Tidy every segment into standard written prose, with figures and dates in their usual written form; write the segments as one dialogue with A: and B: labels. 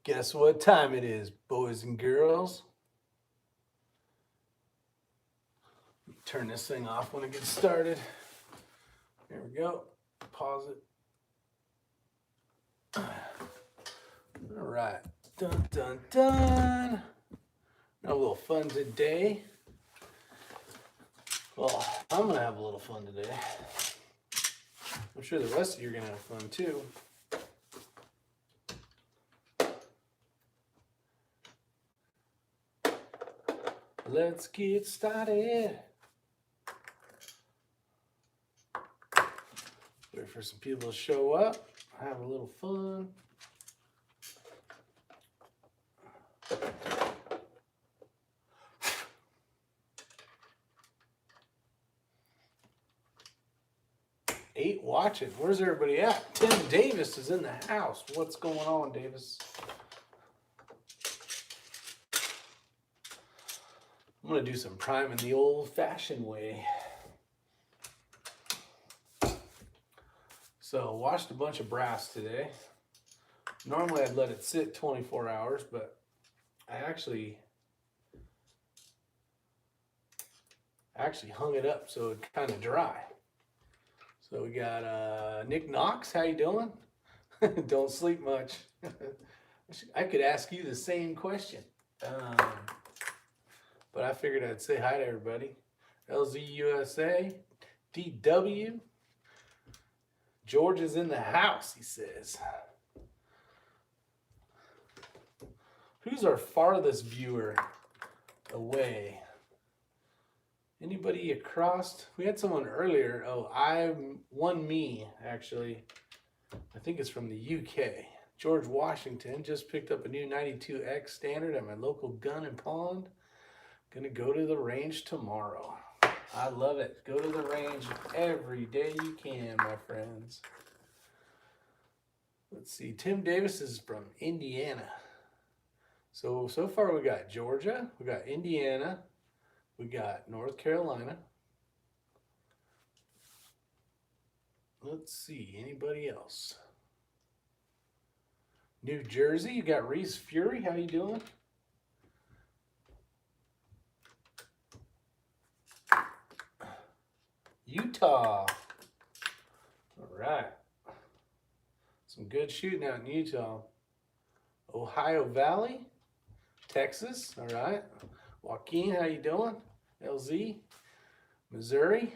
A: Guess what time it is, boys and girls? Turn this thing off when it gets started. There we go. Pause it. All right. Dun, dun, dun. Got a little fun today. Well, I'm going to have a little fun today. I'm sure the rest of you are going to have fun too. Let's get started. Wait for some people to show up. Have a little fun. Eight watching. Where's everybody at? Tim Davis is in the house. What's going on, Davis? I'm going to do some priming the old-fashioned way. So, washed a bunch of brass today. Normally, I'd let it sit 24 hours, but I actually hung it up so it's kind of dry. So we got Nick Knox. How you doing? Don't sleep much. I could ask you the same question. But I figured I'd say hi to everybody. LZUSA, DW. George is in the house, he says. Who's our farthest viewer away? Anybody across? We had someone earlier. Oh, me, actually. I think it's from the UK. George Washington just picked up a new 92X standard at my local gun and pond. Gonna go to the range tomorrow. I love it. Go to the range every day you can, my friends. Let's see. Tim Davis is from Indiana. So far we got Georgia, we got Indiana, we got North Carolina. Let's see. Anybody else? New Jersey, you got Reese Fury. How you doing? Utah. All right. Some good shooting out in Utah. Ohio Valley, Texas. All right. Joaquin, how you doing? LZ. Missouri.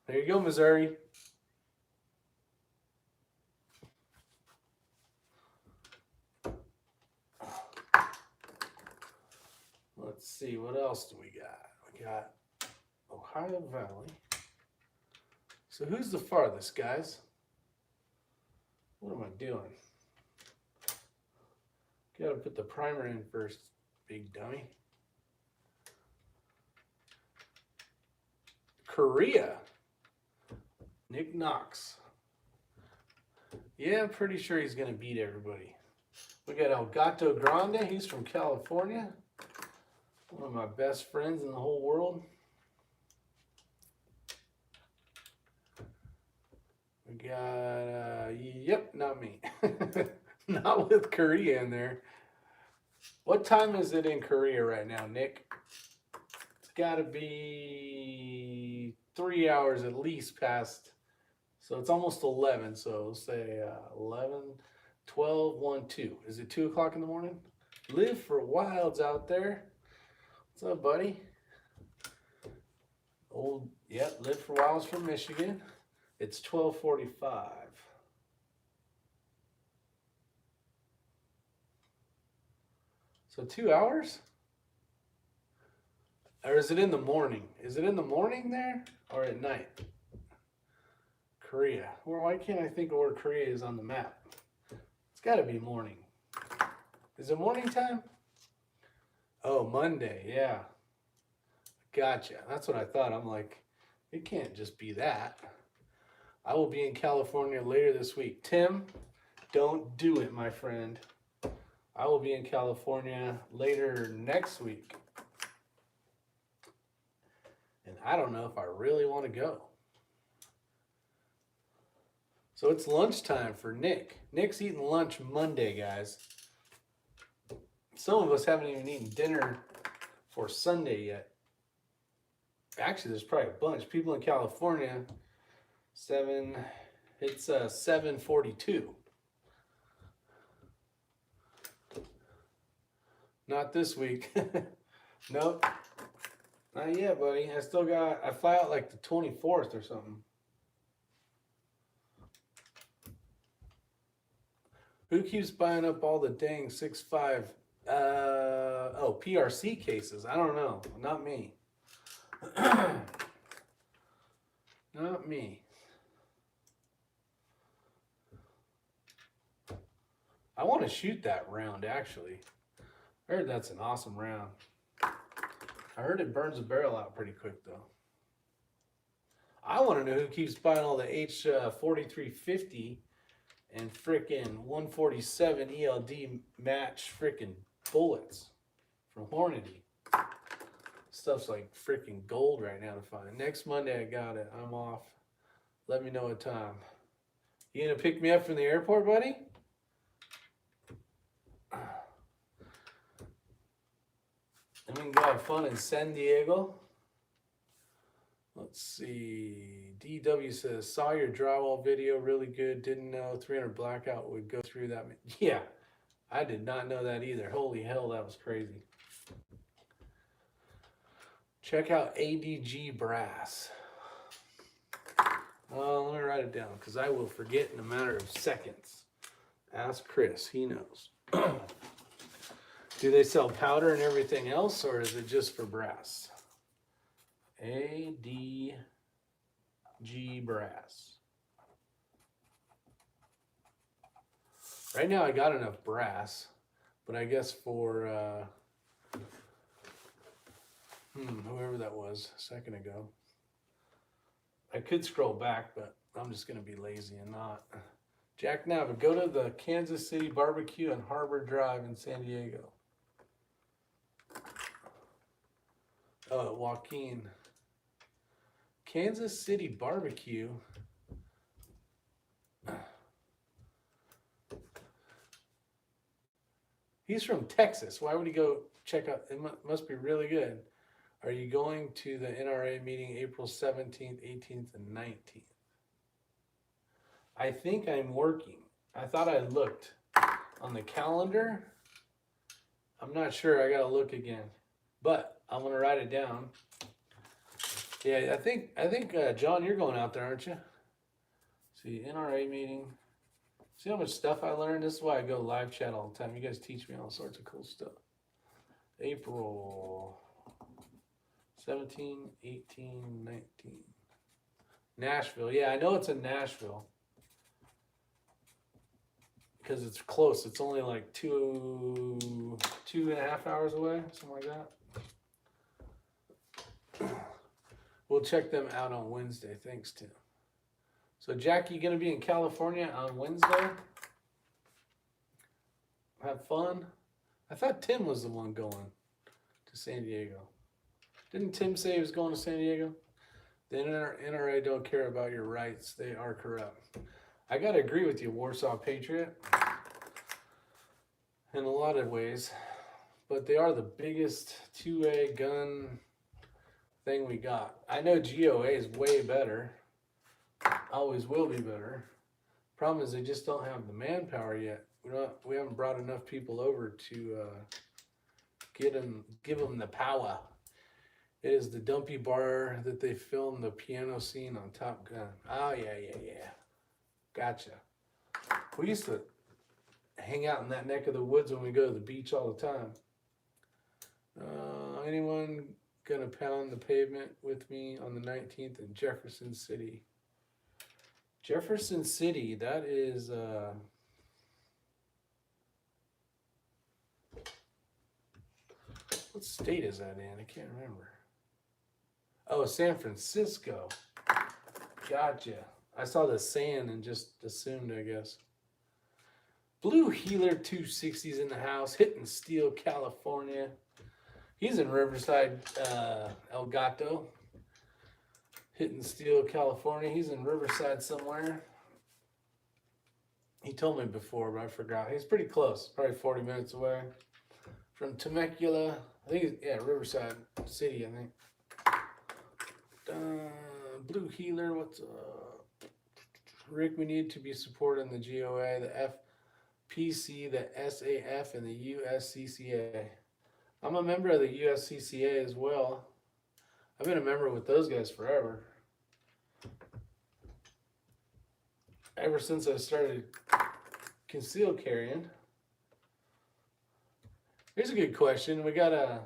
A: There you go, Missouri. Let's see, what else do we got? We got Ohio Valley. So who's the farthest, guys? What am I doing? Gotta put the primer in first, big dummy. Korea. Nick Knox. Yeah, I'm pretty sure he's gonna beat everybody. We got Elgato Grande. He's from California. One of my best friends in the whole world. We got, yep, not me. Not with Korea in there. What time is it in Korea right now, Nick? It's got to be 3 hours at least past. So it's almost 11. So we'll say 11, 12, 1, 2. Is it 2 o'clock in the morning? Live for Wilds out there. What's up, buddy? Live for Wilds from Michigan. It's 12:45. So 2 hours? Or is it in the morning? Is it in the morning there or at night? Korea. Well, why can't I think of where Korea is on the map? It's got to be morning. Is it morning time? Oh, Monday. Yeah. Gotcha. That's what I thought. I'm like, it can't just be that. I will be in California later this week. Tim, don't do it, my friend. I will be in California later next week. And I don't know if I really want to go. So it's lunchtime for Nick. Nick's eating lunch Monday, guys. Some of us haven't even eaten dinner for Sunday yet. Actually, there's probably a bunch. People in California, it's 7:42. Not this week. Nope. Not yet, buddy. I fly out like the 24th or something. Who keeps buying up all the dang 6.5? PRC cases. I don't know. Not me. Not me. I want to shoot that round, actually. I heard that's an awesome round. I heard it burns the barrel out pretty quick, though. I want to know who keeps buying all the H4350 and frickin' 147 ELD match frickin' bullets from Hornady. Stuff's like frickin' gold right now to find. Next Monday I got it. I'm off. Let me know what time. You gonna pick me up from the airport, buddy? And we can go have fun in San Diego. Let's see. DW says, saw your drywall video, really good. Didn't know 300 blackout would go through that. Yeah, I did not know that either. Holy hell, that was crazy. Check out ADG Brass. Let me write it down because I will forget in a matter of seconds. Ask Chris, he knows. Do they sell powder and everything else, or is it just for brass? ADG Brass. Right now I got enough brass, but I guess for whoever that was a second ago. I could scroll back, but I'm just going to be lazy and not. Jack Nava, go to the Kansas City Barbecue and Harbor Drive in San Diego. Joaquin. Kansas City Barbecue. He's from Texas. Why would he go check out? It must be really good. Are you going to the NRA meeting April 17th, 18th, and 19th? I think I'm working. I thought I looked on the calendar. I'm not sure. I got to look again. But I'm going to write it down. Yeah, I think John, you're going out there, aren't you? See, NRA meeting. See how much stuff I learned? This is why I go live chat all the time. You guys teach me all sorts of cool stuff. April 17, 18, 19. Nashville. Yeah, I know it's in Nashville. Because it's close. It's only like 2.5 hours away, something like that. We'll check them out on Wednesday. Thanks, Tim. So, Jack, you going to be in California on Wednesday? Have fun? I thought Tim was the one going to San Diego. Didn't Tim say he was going to San Diego? The NRA don't care about your rights. They are corrupt. I got to agree with you, Warsaw Patriot, in a lot of ways. But they are the biggest 2A gun thing we got. I know GOA is way better. Always will be better. Problem is they just don't have the manpower yet. We haven't brought enough people over to give them the power. It is the dumpy bar that they filmed the piano scene on Top Gun. Oh, yeah. Gotcha. We used to hang out in that neck of the woods when we go to the beach all the time. Anyone gonna pound the pavement with me on the 19th in Jefferson City? Jefferson City, that is... what state is that in? I can't remember. Oh, San Francisco. Gotcha. I saw the sand and just assumed, I guess. Blue Healer 260's in the house. Hitting Steel, California. He's in Riverside, El Gato. Hitting Steel, California. He's in Riverside somewhere. He told me before, but I forgot. He's pretty close. Probably 40 minutes away. from Temecula. I think, yeah, Riverside City, I think. Blue Healer, what's up? Rick, we need to be supporting the GOA, the FPC, the SAF, and the USCCA. I'm a member of the USCCA as well. I've been a member with those guys forever. Ever since I started concealed carrying. Here's a good question. We got I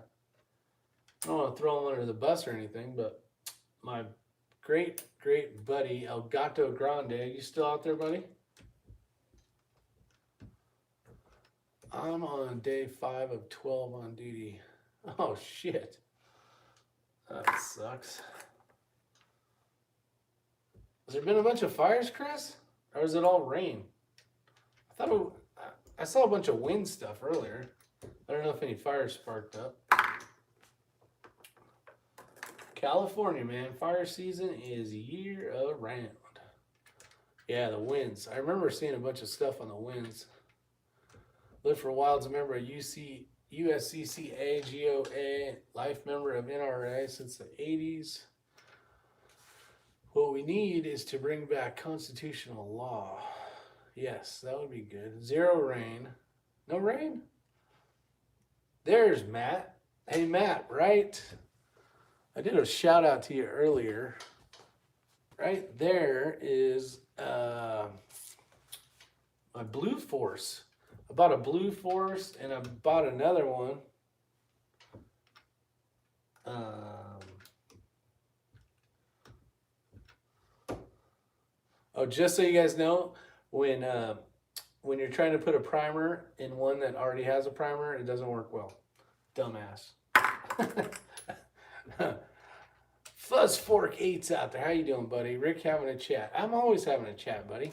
A: don't want to throw him under the bus or anything, but my great buddy El Gato Grande, you still out there, buddy? I'm on day 5 of 12 on duty. Oh shit, that sucks. Has there been a bunch of fires, Chris, or is it all rain? I saw a bunch of wind stuff earlier. I don't know if any fires sparked up. California, man, fire season is year round. Yeah, the winds. I remember seeing a bunch of stuff on the winds. Lived for a while as a member of USCCA, GOA, life member of NRA since the 80s. What we need is to bring back constitutional law. Yes, that would be good. Zero rain. No rain? There's Matt. Hey, Matt, right? I did a shout out to you earlier. Right there is my Blue Force. I bought a Blue Force and I bought another one. Oh, just so you guys know, when you're trying to put a primer in one that already has a primer, it doesn't work well. Dumbass. Fuzz Fork 8's out there. How you doing, buddy? Rick having a chat. I'm always having a chat, buddy.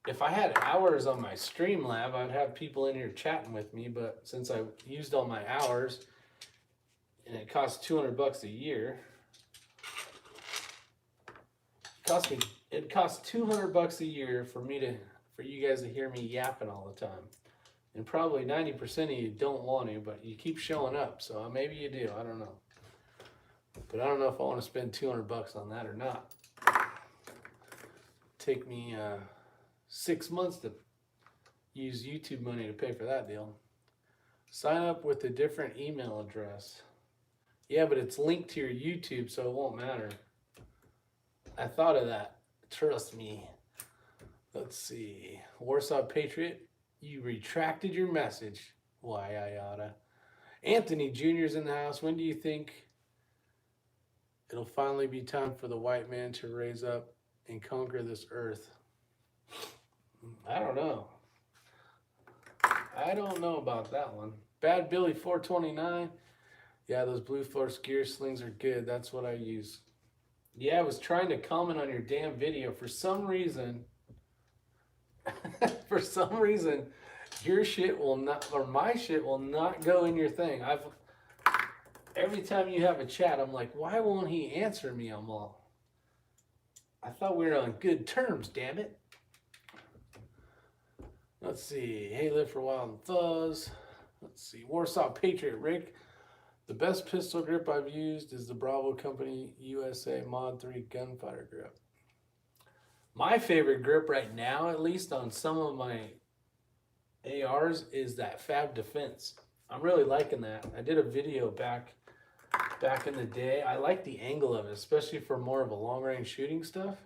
A: If I had hours on my Streamlab, I'd have people in here chatting with me, but since I used all my hours and it costs $200 a year, it costs $200 a year for you guys to hear me yapping all the time. And probably 90% of you don't want to, but you keep showing up, so maybe you do. I don't know. But I don't know if I want to spend $200 on that or not. Take me 6 months to use YouTube money to pay for that deal. Sign up with a different email address. Yeah, but it's linked to your YouTube, so it won't matter. I thought of that. Trust me. Let's see. Warsaw Patriot, you retracted your message. Why I oughta. Anthony Jr.'s in the house. When do you think it'll finally be time for the white man to raise up and conquer this earth? I don't know. I don't know about that one. Bad Billy 429. Yeah, those Blue Force gear slings are good. That's what I use. Yeah, I was trying to comment on your damn video. For some reason, your shit will not, or my shit will not go in your thing. Every time you have a chat, I'm like, why won't he answer me? I thought we were on good terms, damn it. Let's see. Hey, live for a while and fuzz. Let's see. Warsaw Patriot Rick. The best pistol grip I've used is the Bravo Company USA Mod 3 gunfighter grip. My favorite grip right now, at least on some of my ARs, is that Fab Defense. I'm really liking that. I did a video back in the day. I like the angle of it, especially for more of a long-range shooting stuff.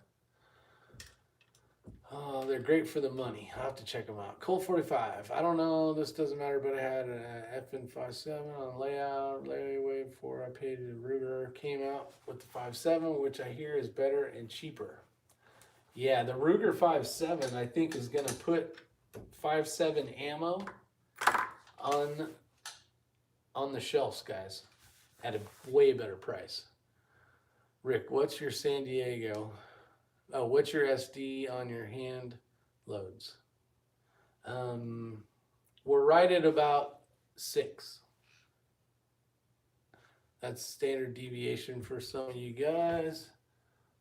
A: Oh, they're great for the money. I'll have to check them out. Colt 45. I don't know. This doesn't matter, but I had an FN57 on layaway before I paid the Ruger. Came out with the 5.7, which I hear is better and cheaper. Yeah, the Ruger 5.7, I think, is going to put 5.7 ammo on the shelves, guys, at a way better price. Rick, what's your San Diego? Oh, what's your SD on your hand loads? We're right at about 6. That's standard deviation for some of you guys.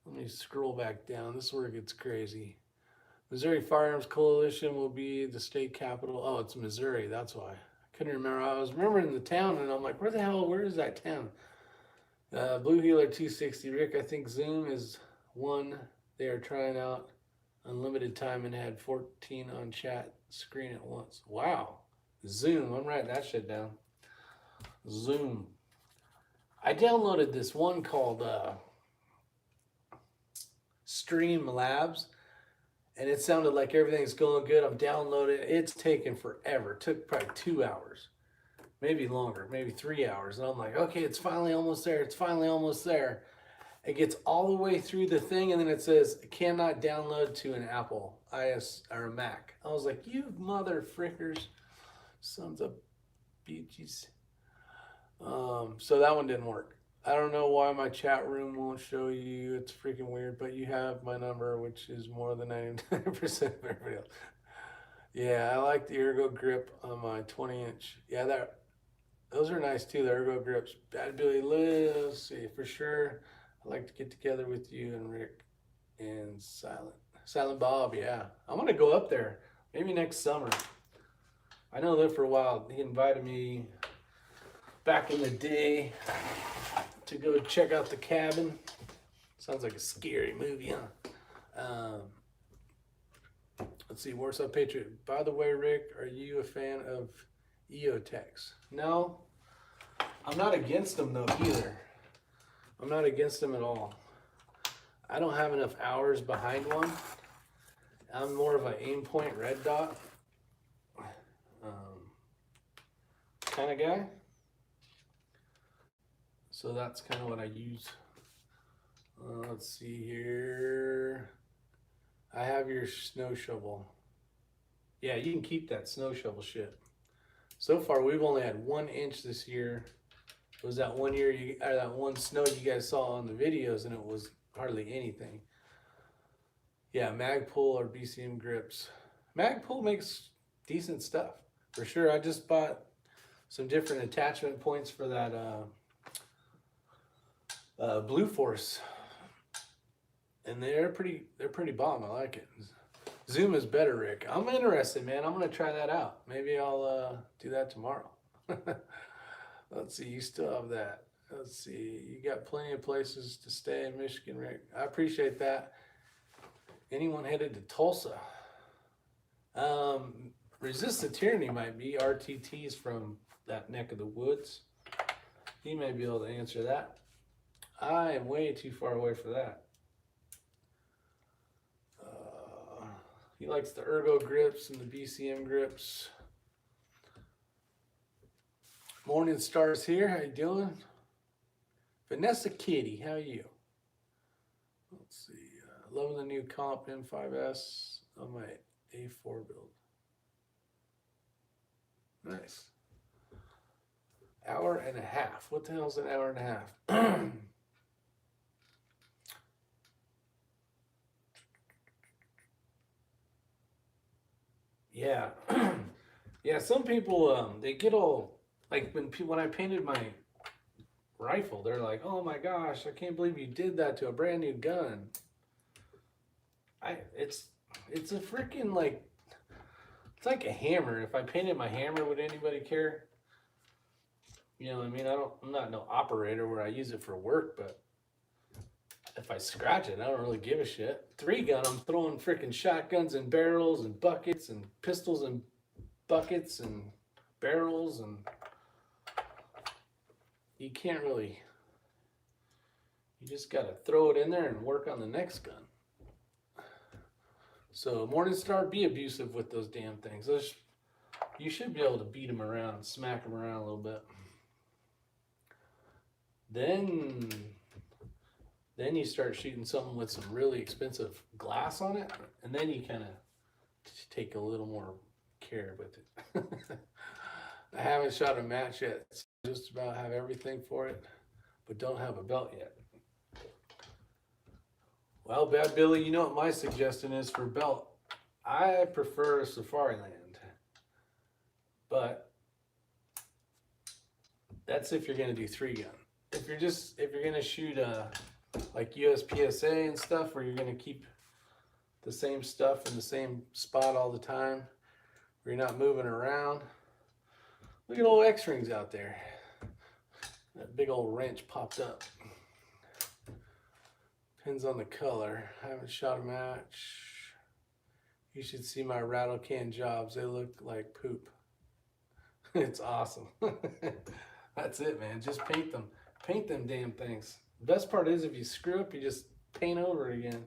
A: Let me scroll back down. This is where it gets crazy. Missouri Firearms Coalition will be the state capital. Oh, it's Missouri. That's why. Couldn't remember. I was remembering the town, and I'm like, where is that town? Blue Healer 260. Rick, I think Zoom is one they are trying out unlimited time and had 14 on chat screen at once. Wow. Zoom. I'm writing that shit down. Zoom. I downloaded this one called Stream Labs, and it sounded like everything's going good. I'm downloading. It's taken forever. It took probably 2 hours, maybe longer, maybe 3 hours. And I'm like, okay, it's finally almost there. It's finally almost there. It gets all the way through the thing, and then it says, cannot download to an Apple iOS or a Mac. I was like, you mother frickers, sons of bitches. So that one didn't work. I don't know why my chat room won't show you. It's freaking weird, but you have my number, which is more than 99% of everybody else. Yeah, I like the Ergo grip on my 20-inch. Yeah, those are nice too, the Ergo grips. Bad Billy, let's see, for sure. I'd like to get together with you and Rick and Silent Bob. Yeah, I'm gonna go up there maybe next summer. I know that for a while. He invited me back in the day to go check out the cabin. Sounds like a scary movie, huh? Let's see, Warsaw Patriot. By the way, Rick, are you a fan of EOTechs? No, I'm not against them though either. I'm not against them at all. I don't have enough hours behind one. I'm more of an aim point red dot kind of guy. So that's kind of what I use. Let's see here. I have your snow shovel. Yeah, you can keep that snow shovel shit. So far, we've only had 1 inch this year. It was that one year, that one snow you guys saw on the videos, and it was hardly anything. Yeah, Magpul or BCM grips. Magpul makes decent stuff, for sure. I just bought some different attachment points for that Blue Force, and they're pretty bomb. I like it. Zoom is better, Rick. I'm interested, man. I'm gonna try that out. Maybe I'll do that tomorrow. Let's see, you still have that. Let's see, you got plenty of places to stay in Michigan, Rick. I appreciate that. Anyone headed to Tulsa? Resist the Tyranny might be. RTT's from that neck of the woods. He may be able to answer that. I am way too far away for that. He likes the Ergo grips and the BCM grips. Morning Stars here. How you doing? Vanessa Kitty, how are you? Let's see. Loving the new Comp M5S on my A4 build. Nice. Hour and a half. What the hell is an hour and a half? Yeah. Yeah, some people, they get all, like when I painted my rifle, they're like, oh my gosh, I can't believe you did that to a brand new gun. It's a freaking like, it's like a hammer. If I painted my hammer, would anybody care? You know what I mean? I'm not no operator where I use it for work, but if I scratch it, I don't really give a shit. 3-gun, I'm throwing freaking shotguns and barrels and buckets and pistols and buckets and barrels, and you can't really, you just gotta throw it in there and work on the next gun. So Morningstar, be abusive with those damn things. You should be able to beat them around, smack them around a little bit. Then you start shooting something with some really expensive glass on it, and then you kind of take a little more care with it. I haven't shot a match yet. Just about have everything for it, but don't have a belt yet. Well, Bad Billy, you know what my suggestion is for belt? I prefer Safariland, but that's if you're gonna do 3-gun. If you're gonna shoot like USPSA and stuff, where you're gonna keep the same stuff in the same spot all the time, where you're not moving around, Look at old X-rings out there. That big old wrench popped up. Depends on the color. I haven't shot a match. You should see my rattle can jobs. They look like poop. It's awesome. That's it, man. Just paint them. Paint them damn things. The best part is if you screw up, you just paint over it again.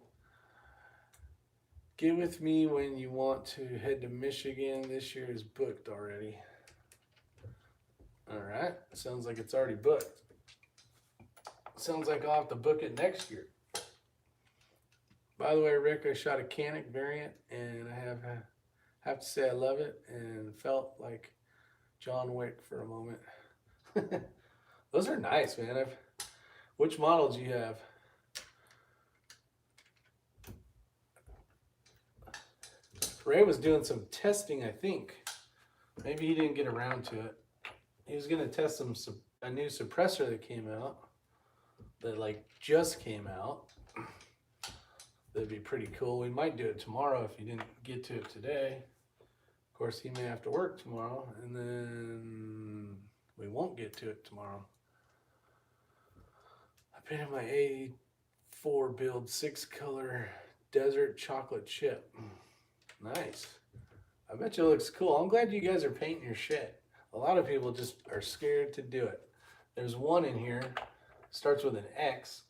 A: Get with me when you want to head to Michigan. This year is booked already. All right. Sounds like it's already booked. Sounds like I'll have to book it next year. By the way, Rick, I shot a Canic variant, and I have to say I love it and felt like John Wick for a moment. Those are nice, man. Which model do you have? Ray was doing some testing, I think. Maybe he didn't get around to it. He was going to test a new suppressor that came out, that like just came out. That'd be pretty cool. We might do it tomorrow if you didn't get to it today. Of course, he may have to work tomorrow, and then we won't get to it tomorrow. I painted my 84 build 6-color desert chocolate chip. Nice. I bet you it looks cool. I'm glad you guys are painting your shit. A lot of people just are scared to do it. There's one in here, starts with an X.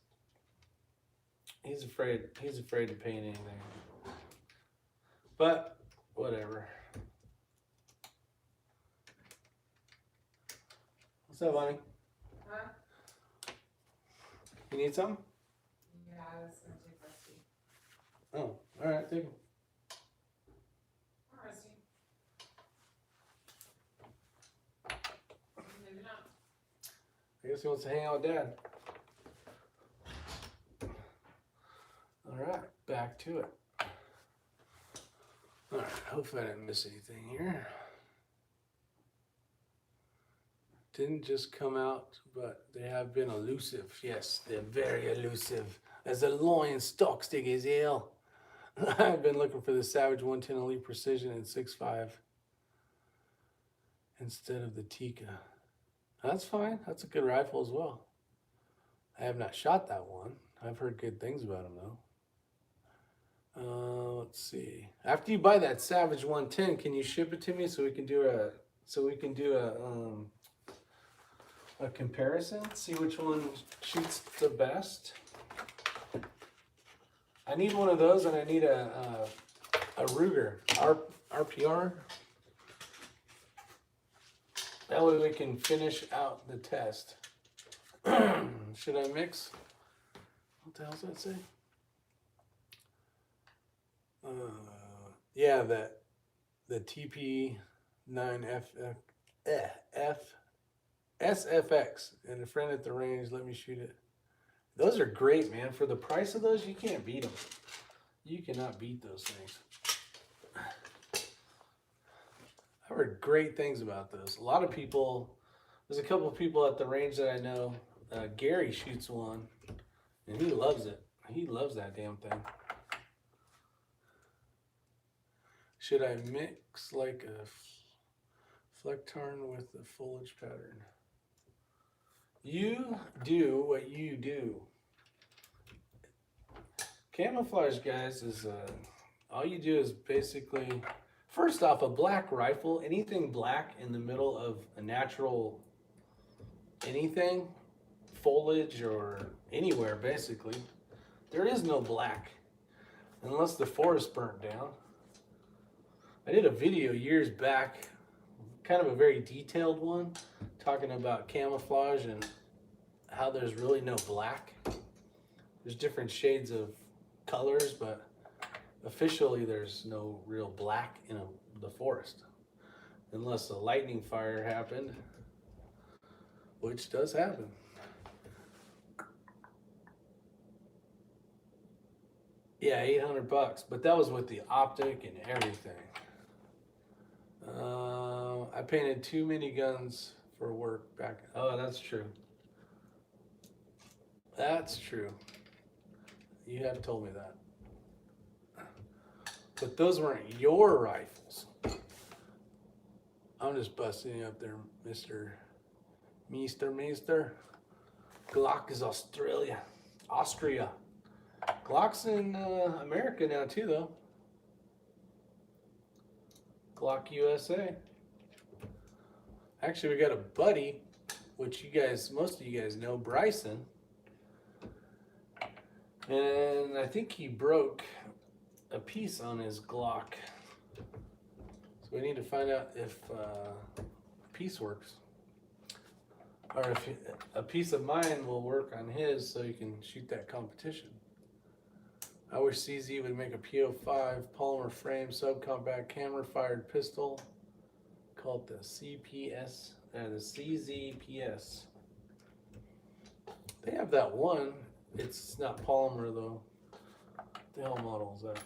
A: He's afraid to paint anything. But whatever. What's up, honey?
B: Huh?
A: You need something?
B: Yeah, I was gonna take Rusty.
A: Oh, all right, take him.
B: Come on, Rusty. Maybe not.
A: I guess he wants to hang out with Dad. All right, back to it. All right, hopefully I didn't miss anything here. Didn't just come out, but they have been elusive. Yes, they're very elusive. As a loin stock stick is hell. I've been looking for the Savage 110 Elite Precision in 6.5 instead of the Tika. That's fine. That's a good rifle as well. I have not shot that one. I've heard good things about them though. Let's see. After you buy that Savage 110, can you ship it to me so we can do a comparison? See which one shoots the best. I need one of those, and I need a Ruger RPR. That way we can finish out the test. Should I mix? What the hell does that say? Yeah, the SFX, and a friend at the range let me shoot it. Those are great, man. For the price of those, you can't beat them. You cannot beat those things. I've heard great things about those. A lot of people, there's a couple of people at the range that I know. Gary shoots one, and he loves it. He loves that damn thing. Should I mix like a flectarn with the foliage pattern? You do what you do. Camouflage, guys, is all you do is basically, first off, a black rifle, anything black in the middle of a natural anything, foliage or anywhere basically, there is no black unless the forest burnt down. I did a video years back, kind of a very detailed one, talking about camouflage and how there's really no black. There's different shades of colors, but officially there's no real black in the forest. Unless a lightning fire happened, which does happen. Yeah, $800, but that was with the optic and everything. I painted too many guns for work back. Oh, that's true. That's true. You have told me that. But those weren't your rifles. I'm just busting you up there, Mr. Meester. Glock is Austria. Glock's in America now too, though. Glock USA. Actually, we got a buddy, which most of you guys know, Bryson. And I think he broke a piece on his Glock. So we need to find out if a piece works. Or if a piece of mine will work on his so you can shoot that competition. I wish CZ would make a PO5 polymer frame subcompact camera fired pistol. Call it the CPS, the CZPS. They have that one. It's not polymer though. What the hell model is that?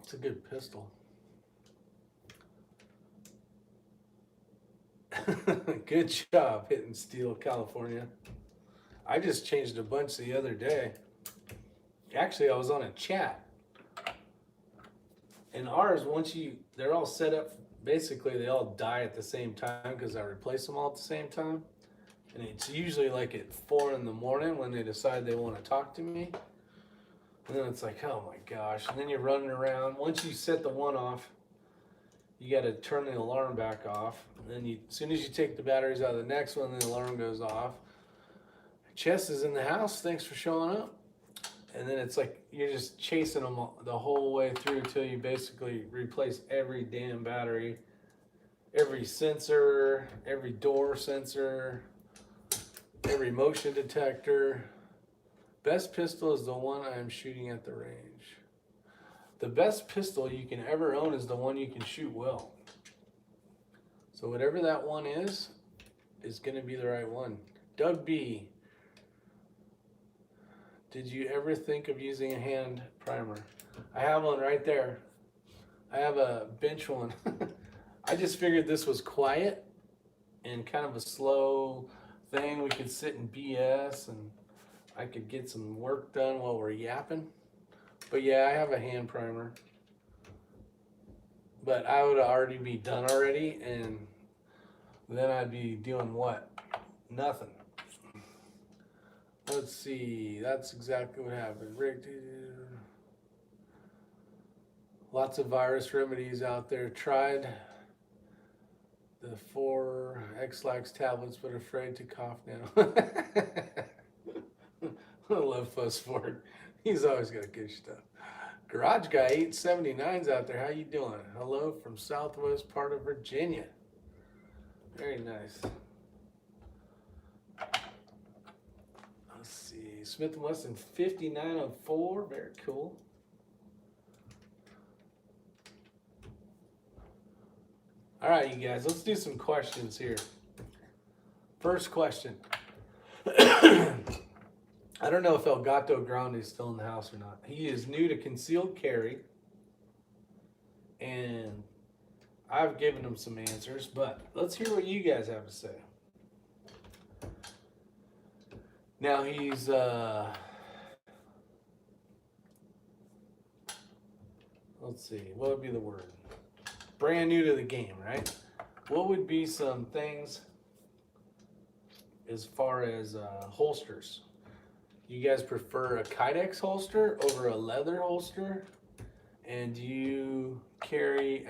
A: It's a good pistol. Good job hitting Steel, California. I just changed a bunch the other day. Actually, I was on a chat. And ours, they're all set up, basically they all die at the same time because I replace them all at the same time. And it's usually like at 4 in the morning when they decide they want to talk to me. And then it's like, oh my gosh. And then you're running around. Once you set the one off, you got to turn the alarm back off. And then as soon as you take the batteries out of the next one, the alarm goes off. Chess is in the house. Thanks for showing up. And then it's like you're just chasing them the whole way through till you basically replace every damn battery, every sensor, every door sensor, every motion detector. Best pistol is the one I'm shooting at the range. The best pistol you can ever own is the one you can shoot well. So whatever that one is going to be the right one. Doug B. Did you ever think of using a hand primer? I have one right there. I have a bench one. I just figured this was quiet and kind of a slow thing. We could sit and BS and I could get some work done while we're yapping. But yeah, I have a hand primer. But I would already be done already, and then I'd be doing what? Nothing. Let's see, that's exactly what happened. Lots of virus remedies out there. Tried the 4 X-Lax tablets, but afraid to cough now. I love Fussford. He's always got good stuff. Garage Guy 879's out there. How you doing? Hello from southwest part of Virginia. Very nice. Let's see. Smith & Wesson 5904. Very cool. All right, you guys. Let's do some questions here. First question. I don't know if El Gato Grande is still in the house or not. He is new to concealed carry, and I've given him some answers, but let's hear what you guys have to say. Now he's, let's see, what would be the word? Brand new to the game, right? What would be some things as far as holsters? You guys prefer a Kydex holster over a leather holster? And do you carry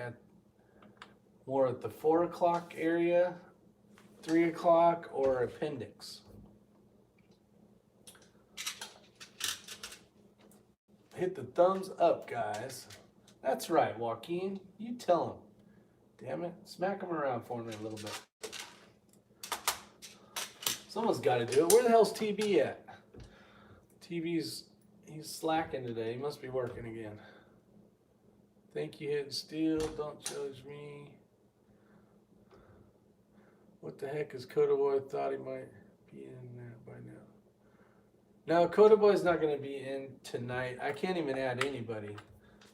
A: more at the 4 o'clock area, 3 o'clock, or appendix? Hit the thumbs up, guys. That's right, Joaquin. You tell him. Damn it. Smack him around for me a little bit. Someone's got to do it. Where the hell's TB at? he's slacking today. He must be working again. Think you hitting steel. Don't judge me. What the heck is Coda Boy? Thought he might be in there by now. No, Coda Boy's not going to be in tonight. I can't even add anybody.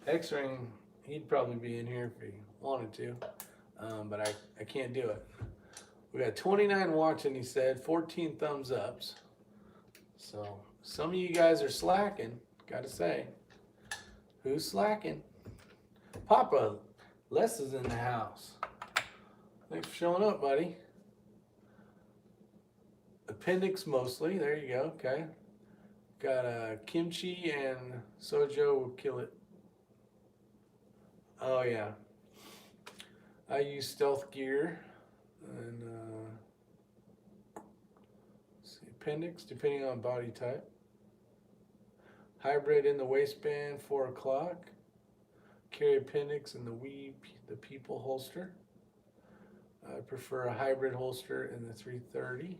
A: X-Ring, he'd probably be in here if he wanted to. But I can't do it. We got 29 watching, he said. 14 thumbs ups. So some of you guys are slacking, gotta say. Who's slacking? Papa, Les is in the house. Thanks for showing up, buddy. Appendix mostly. There you go. Okay. Got kimchi and sojo will kill it. Oh yeah. I use stealth gear and let's see, appendix depending on body type. Hybrid in the waistband, 4 o'clock. Carry appendix in the people holster. I prefer a hybrid holster in the 330.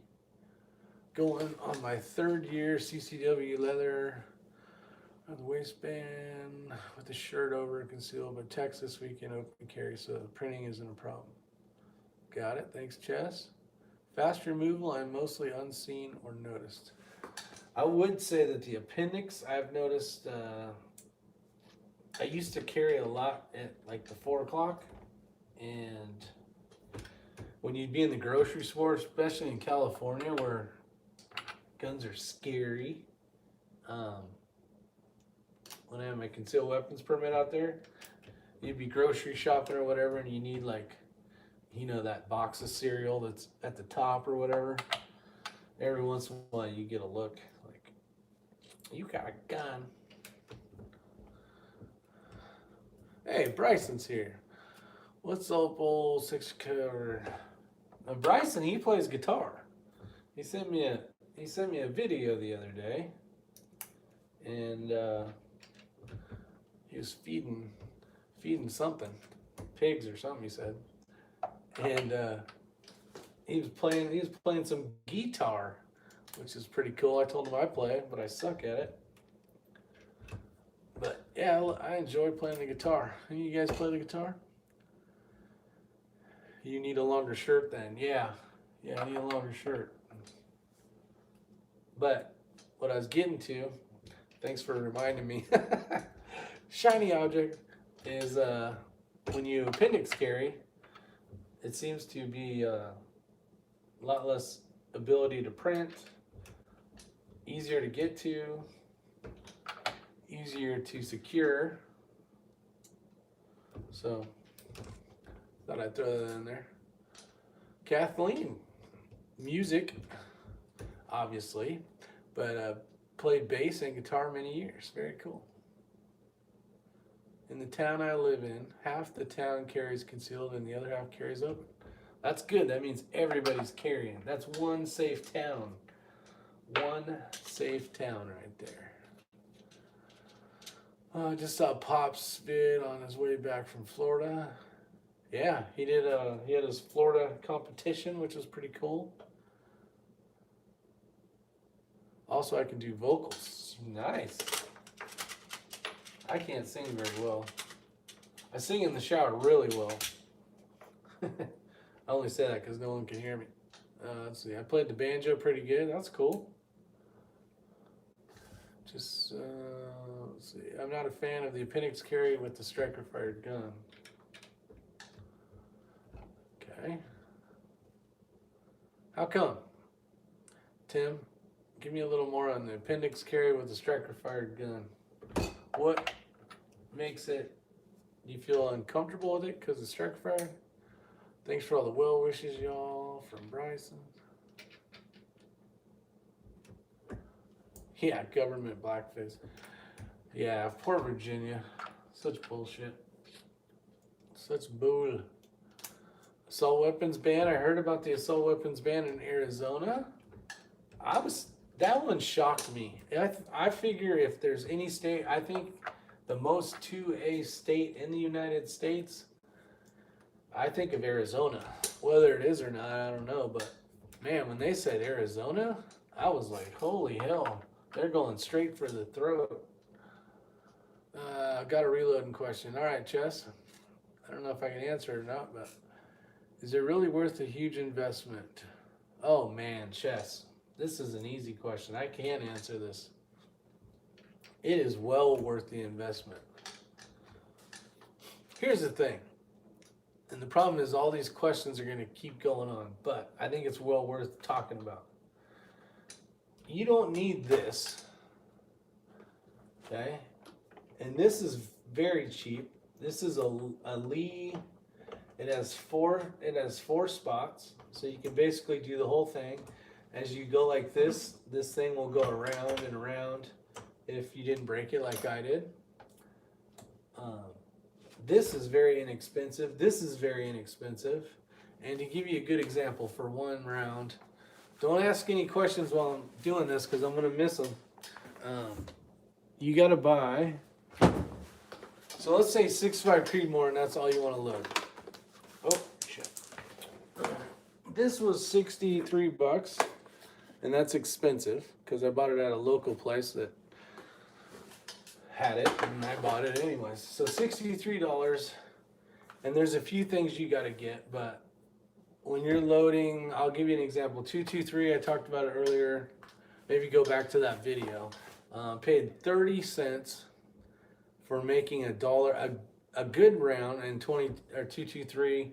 A: Going on my 3rd year, CCW leather on the waistband with the shirt over concealed, but Texas weekend open carry, so the printing isn't a problem. Got it. Thanks, Chess. Fast removal and mostly unseen or noticed. I would say that the appendix, I've noticed, I used to carry a lot at like the 4 o'clock, and when you'd be in the grocery store, especially in California where guns are scary, when I had my concealed weapons permit out there, you'd be grocery shopping or whatever, and you need like, you know, that box of cereal that's at the top or whatever. Every once in a while you get a look like, you got a gun. Hey, Bryson's here. What's up, old 6 covered? Now, Bryson, he plays guitar. He sent me a video the other day, and he was feeding something, pigs or something, he said, and he was playing some guitar, which is pretty cool. I told him I play, but I suck at it. But yeah, I enjoy playing the guitar. Any of you guys play the guitar? You need a longer shirt then. Yeah, I need a longer shirt. But what I was getting to, thanks for reminding me, shiny object is when you appendix carry, it seems to be a lot less ability to print, easier to get to, easier to secure. So thought I'd throw that in there. Kathleen, music, obviously, but played bass and guitar many years. Very cool. In the town I live in, half the town carries concealed and the other half carries open. That's good. That means everybody's carrying. That's one safe town. One safe town right there. Just saw Pop's vid on his way back from Florida. Yeah, he had his Florida competition, which was pretty cool. Also, I can do vocals. Nice. I can't sing very well. I sing in the shower really well. I only say that because no one can hear me. Let's see. I played the banjo pretty good. That's cool. Just, let's see. I'm not a fan of the appendix carry with the striker-fired gun. Okay. How come? Tim, give me a little more on the appendix carry with the striker-fired gun. What makes it, do you feel uncomfortable with it because it's striker-fired? Thanks for all the well wishes, y'all, from Bryson. Yeah, government blackface. Yeah, poor Virginia. Such bullshit. Such bull. Assault weapons ban. I heard about the assault weapons ban in Arizona. That one shocked me. I figure if there's any state, I think the most 2A state in the United States, I think of Arizona. Whether it is or not, I don't know. But man, when they said Arizona, I was like, holy hell. They're going straight for the throat. I've got a reloading question. All right, Chess. I don't know if I can answer it or not, but is it really worth a huge investment? Oh man, Chess. This is an easy question. I can answer this. It is well worth the investment. Here's the thing. And the problem is all these questions are going to keep going on, but I think it's well worth talking about. You don't need this, okay? And this is very cheap. This is a Lee It has four spots, so you can basically do the whole thing. As you go like this thing will go around and around if you didn't break it like I did. This is very inexpensive. This is very inexpensive. And to give you a good example for one round, don't ask any questions while I'm doing this because I'm going to miss them. You got to buy, so let's say 6.5 Creedmoor, and that's all you want to load. Oh, shit. This was $63, and that's expensive because I bought it at a local place that had it, and I bought it anyways. So $63, and there's a few things you got to get, but when you're loading, I'll give you an example. 223, I talked about it earlier. Maybe go back to that video. Paid 30 cents for making a good round, and 223,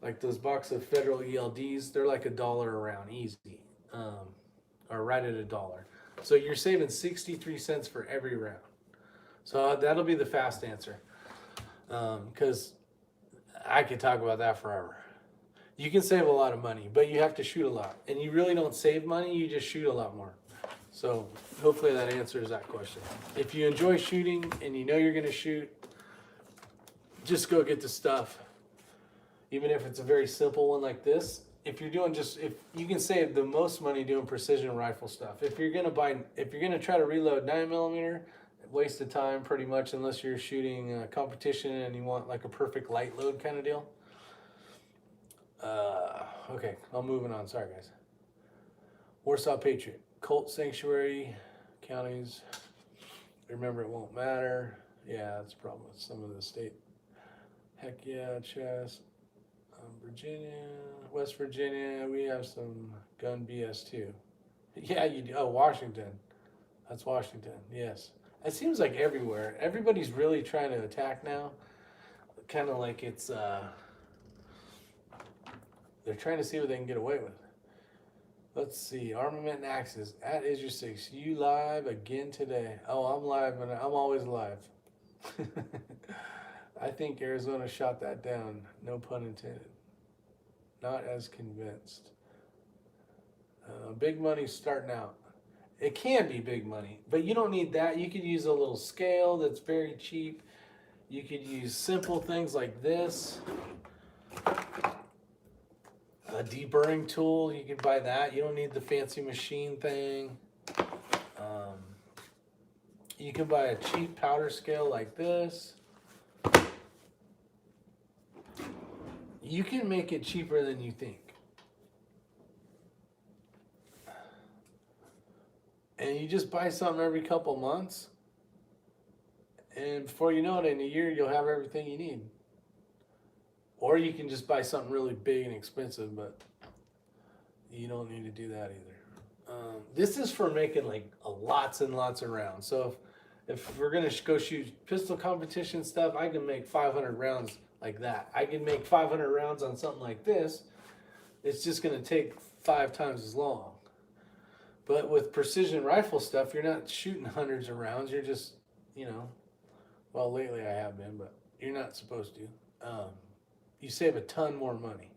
A: like those box of Federal ELDs, they're like $1 a round, easy, or right at $1. So you're saving 63 cents for every round. So that'll be the fast answer, because I could talk about that forever. You can save a lot of money, but you have to shoot a lot, and you really don't save money, you just shoot a lot more. So hopefully that answers that question. If you enjoy shooting and you know you're going to shoot, just go get the stuff. Even if it's a very simple one like this, if you're doing if you can save the most money doing precision rifle stuff. If you're going to try to reload 9mm, waste of time pretty much, unless you're shooting a competition and you want like a perfect light load kind of deal. Okay, I'm moving on. Sorry, guys. Warsaw Patriot, Colt Sanctuary, counties. Remember, it won't matter. Yeah, that's a problem with some of the state. Heck yeah, chess. Virginia, West Virginia, we have some gun BS too. Yeah, you do. Oh, Washington. That's Washington, yes. It seems like everywhere. Everybody's really trying to attack now. Kind of like it's, they're trying to see what they can get away with. Let's see, Armament and Axes at Isyour6. You live again today? Oh, I'm live, and I'm always live. I think Arizona shot that down. No pun intended. Not as convinced. Big money starting out. It can be big money, but you don't need that. You could use a little scale that's very cheap. You could use simple things like this. A deburring tool, you can buy that. You don't need the fancy machine thing. You can buy a cheap powder scale like this. You can make it cheaper than you think. And you just buy something every couple months, and before you know it, in a year, you'll have everything you need. Or you can just buy something really big and expensive, but you don't need to do that either. This is for making like lots and lots of rounds. So if we're gonna go shoot pistol competition stuff, I can make 500 rounds like that. I can make 500 rounds on something like this. It's just gonna take 5 times as long. But with precision rifle stuff, you're not shooting hundreds of rounds. You're just, well, lately I have been, but you're not supposed to. You save a ton more money.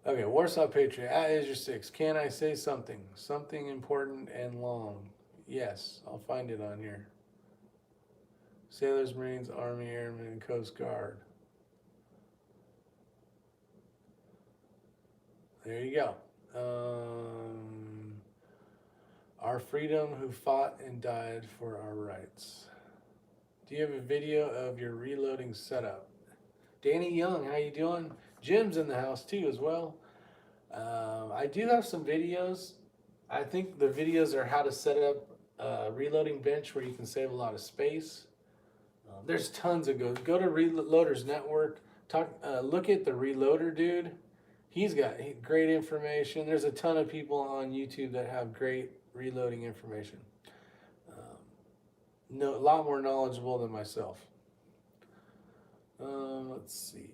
A: Okay, Warsaw Patriot, at Isyour6. Can I say something? Something important and long. Yes, I'll find it on here. Sailors, Marines, Army, Airmen, and Coast Guard. There you go. Our freedom, who fought and died for our rights. Do you have a video of your reloading setup? Danny Young, how you doing? Jim's in the house too as well. I do have some videos. I think the videos are how to set up a reloading bench where you can save a lot of space. There's tons of go to Reloaders Network. Look at the Reloader dude. He's got great information. There's a ton of people on YouTube that have great reloading information. A lot more knowledgeable than myself. Let's see.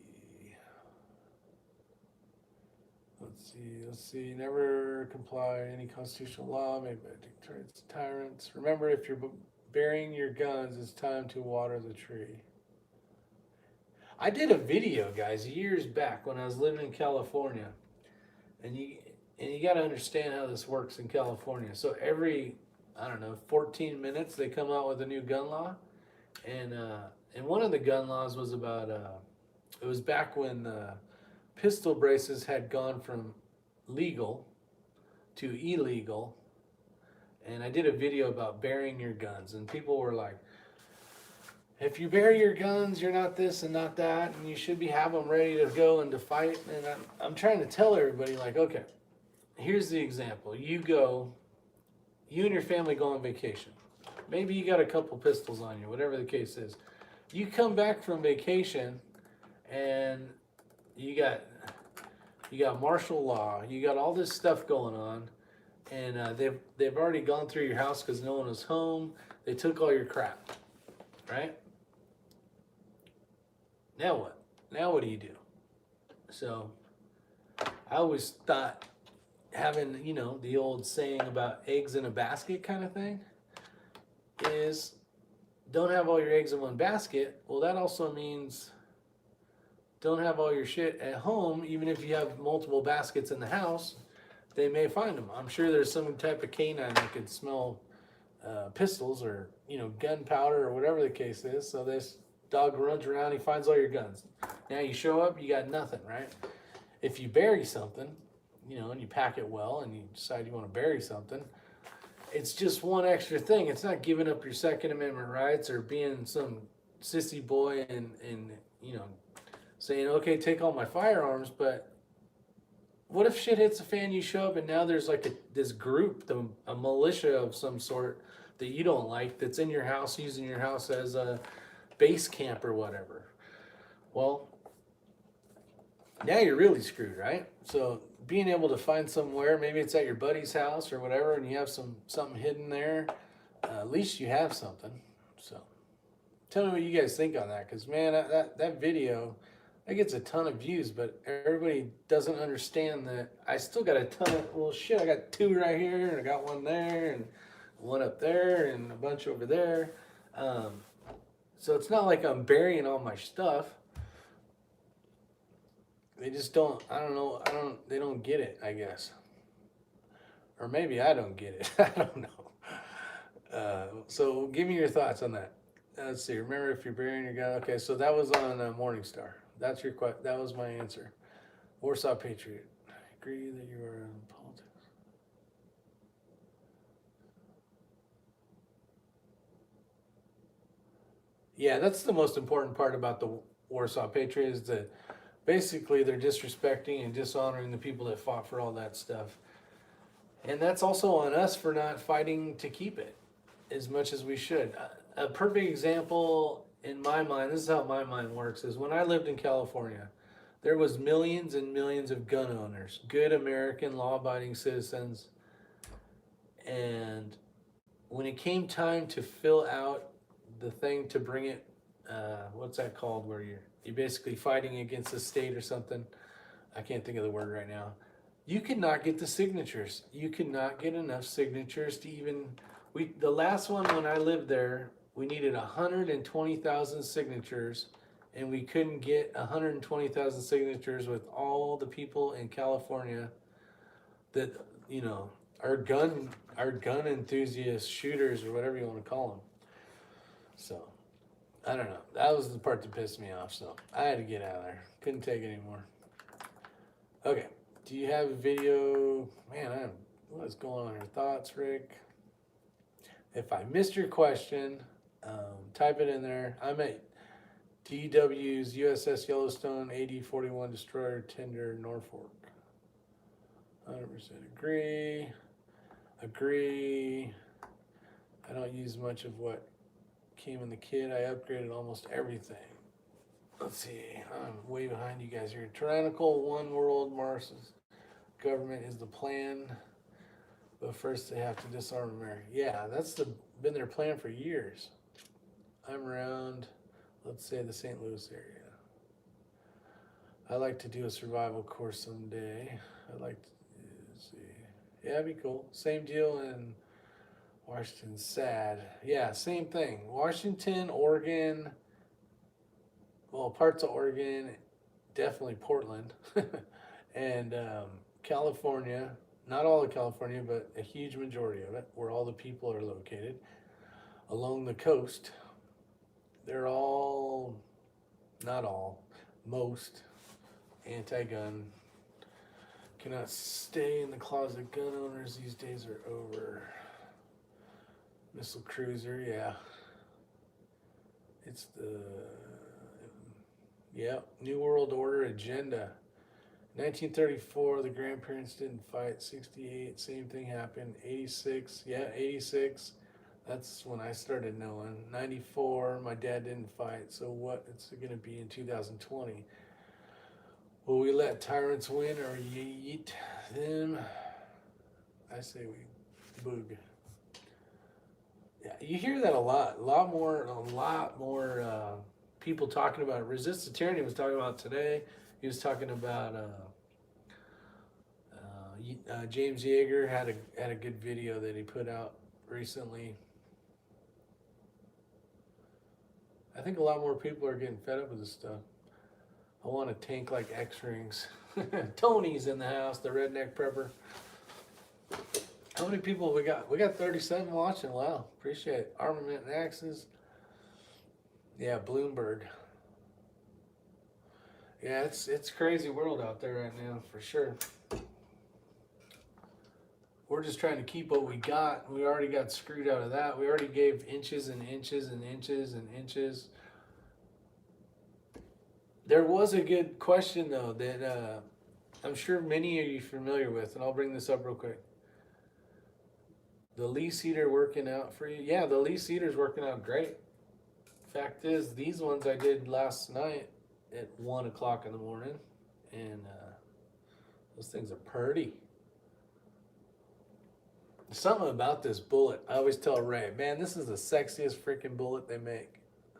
A: Never comply any constitutional law made by dictators, tyrants. Remember, if you're burying your guns, it's time to water the tree. I did a video, guys, years back when I was living in California, and you got to understand how this works in California. So every, I don't know, 14 minutes they come out with a new gun law, and one of the gun laws was about it was back when pistol braces had gone from legal to illegal, and I did a video about burying your guns, and people were like, if you bury your guns, you're not this and not that, and you should have them ready to go and to fight. And I'm trying to tell everybody, like, okay, here's the example. You and your family go on vacation. Maybe you got a couple pistols on you, whatever the case is. You come back from vacation, and you got martial law. You got all this stuff going on, and they've already gone through your house because no one was home. They took all your crap, right? Now what? Now what do you do? So I always thought having, the old saying about eggs in a basket kind of thing is don't have all your eggs in one basket. Well, that also means don't have all your shit at home. Even if you have multiple baskets in the house, they may find them. I'm sure there's some type of canine that could smell pistols or, gunpowder or whatever the case is. So this dog runs around, he finds all your guns. Now you show up, you got nothing, right? If you bury something, and you pack it well and you decide you want to bury something, it's just one extra thing. It's not giving up your Second Amendment rights or being some sissy boy and saying, okay, take all my firearms. But what if shit hits the fan, you show up and now there's like this group, a militia of some sort that you don't like that's in your house, using your house as a base camp or whatever. Well, now you're really screwed, right? So being able to find somewhere, maybe it's at your buddy's house or whatever, and you have something hidden there, at least you have something. So tell me what you guys think on that, because man, that video, that gets a ton of views, but everybody doesn't understand that I still got a ton of, well shit, I got 2 right here, and I got 1 there, and 1 up there, and a bunch over there. So it's not like I'm burying all my stuff. They just don't, they don't get it, I guess. Or maybe I don't get it. I don't know. So give me your thoughts on that. Let's see. Remember, if you're burying your gun. Okay, so that was on Morningstar. That's your question. That was my answer. Warsaw Patriot. I agree that you are in politics. Yeah, that's the most important part about the Warsaw Patriot is that basically they're disrespecting and dishonoring the people that fought for all that stuff. And that's also on us for not fighting to keep it as much as we should. A perfect example in my mind, this is how my mind works, is when I lived in California, there was millions and millions of gun owners, good American law-abiding citizens. And when it came time to fill out the thing to bring it, what's that called, where you're basically fighting against the state or something, I can't think of the word right now, you could not get the signatures. You could not get enough signatures to even, the last one when I lived there, we needed 120,000 signatures, and we couldn't get 120,000 signatures with all the people in California that, are gun enthusiasts, shooters, or whatever you want to call them. So, I don't know. That was the part that pissed me off, so I had to get out of there. Couldn't take it anymore. Okay. Do you have a video? Man, what is going on here? Thoughts, Rick? If I missed your question, type it in there. I'm at DW's USS Yellowstone AD-41 Destroyer Tender Norfolk. 100% agree. Agree. I don't use much of what came in the kit. I upgraded almost everything. Let's see. I'm way behind you guys here. Tyrannical one world Mars's government is the plan, but first they have to disarm America. Yeah, that's been their plan for years. I'm around, let's say, the St. Louis area. I'd like to do a survival course someday. I'd like to see. Yeah, that'd be cool. Same deal in Washington. Sad. Yeah, same thing. Washington, Oregon. well, parts of Oregon, definitely Portland, and California. Not all of California, but a huge majority of it, where all the people are located along the coast. They're all, not all, most anti-gun. Cannot stay in the closet. Gun owners these days are over. Missile cruiser, yeah. It's the, yeah, New World Order agenda. 1934, the grandparents didn't fight. 68, same thing happened. 86, yeah, 86. That's when I started knowing. 94, my dad didn't fight. So what it's going to be in 2020? Will we let tyrants win or yeet them? I say we boog. Yeah, you hear that a lot. A lot more people talking about it. Resist the Tyranny was talking about today. He was talking about James Yeager had a good video that he put out recently. I think a lot more people are getting fed up with this stuff. I want a tank like X-Rings. Tony's in the house, the redneck prepper. How many people we got? We got 37 watching. Wow, appreciate it. Armament and Axes. Yeah, Bloomberg. Yeah, it's crazy world out there right now, for sure. We're just trying to keep what we got. We already got screwed out of that. We already gave inches and inches and inches and inches. There was a good question, though, that I'm sure many of you are familiar with, and I'll bring this up real quick. The lease heater working out for you? Yeah, the lease heater's working out great. Fact is, these ones I did last night at 1 o'clock in the morning, and those things are pretty. Something about this bullet. I always tell Ray, man, this is the sexiest freaking bullet they make.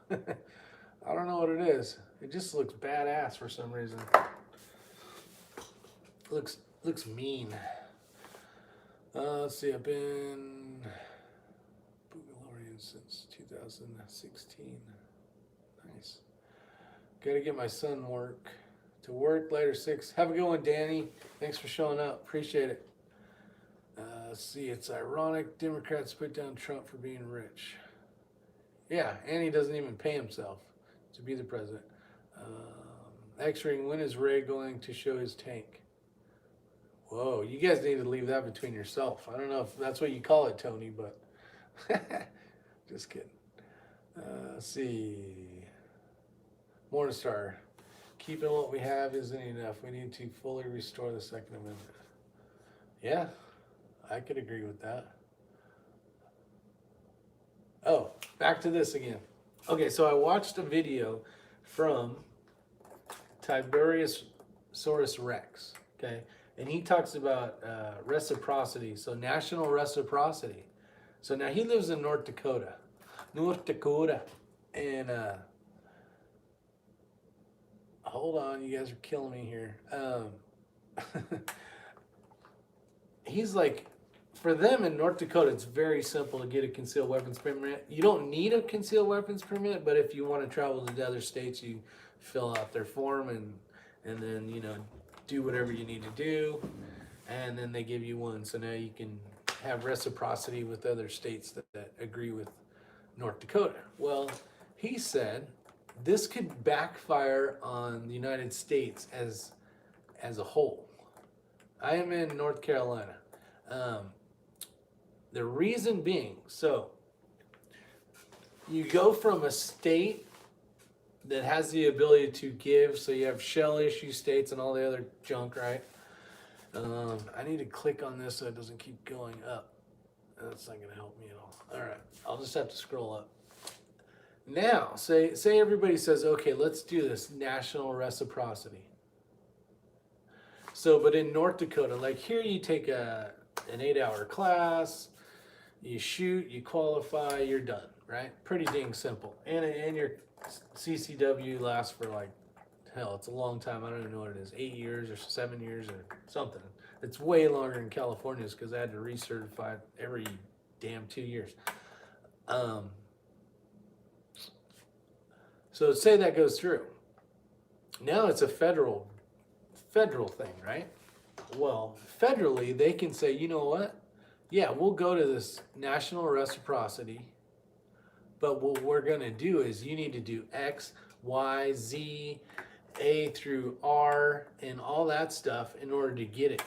A: I don't know what it is. It just looks badass for some reason. Looks mean. Let's see, I've been Boogalorian since 2016. Nice. Gotta get my son to work later 6. Have a good one, Danny. Thanks for showing up. Appreciate it. Let's see, it's ironic Democrats put down Trump for being rich. Yeah, and he doesn't even pay himself to be the president. X-Ring, when is Ray going to show his tank? Whoa, you guys need to leave that between yourself. I don't know if that's what you call it, Tony, but just kidding. Let's see. Morningstar, keeping what we have isn't enough. We need to fully restore the Second Amendment. Yeah, I could agree with that. Oh, back to this again. Okay, so I watched a video from Tiberius Saurus Rex, okay? And he talks about reciprocity, so national reciprocity. So now he lives in North Dakota. And hold on, you guys are killing me here. He's like, for them in North Dakota, it's very simple to get a concealed weapons permit. You don't need a concealed weapons permit, but if you want to travel to other states, you fill out their form and then, you know, do whatever you need to do, and then they give you one. So now you can have reciprocity with other states that agree with North Dakota. Well, he said this could backfire on the United States as a whole. I am in North Carolina. The reason being, so you go from a state that has the ability to give, so you have shell issue states and all the other junk, right? I need to click on this so it doesn't keep going up. That's not going to help me at all. All right, I'll just have to scroll up. Now, say everybody says, okay, let's do this national reciprocity. So, but in North Dakota, like here you take an 8-hour class, you shoot, you qualify, you're done, right? Pretty dang simple. And your CCW lasts for like, hell, it's a long time. I don't even know what it is, 8 years or 7 years or something. It's way longer in California because I had to recertify every damn 2 years. So say that goes through. Now it's a federal thing, right? Well, federally, they can say, you know what? Yeah, we'll go to this national reciprocity, but what we're going to do is you need to do X, Y, Z, A through R, and all that stuff in order to get it.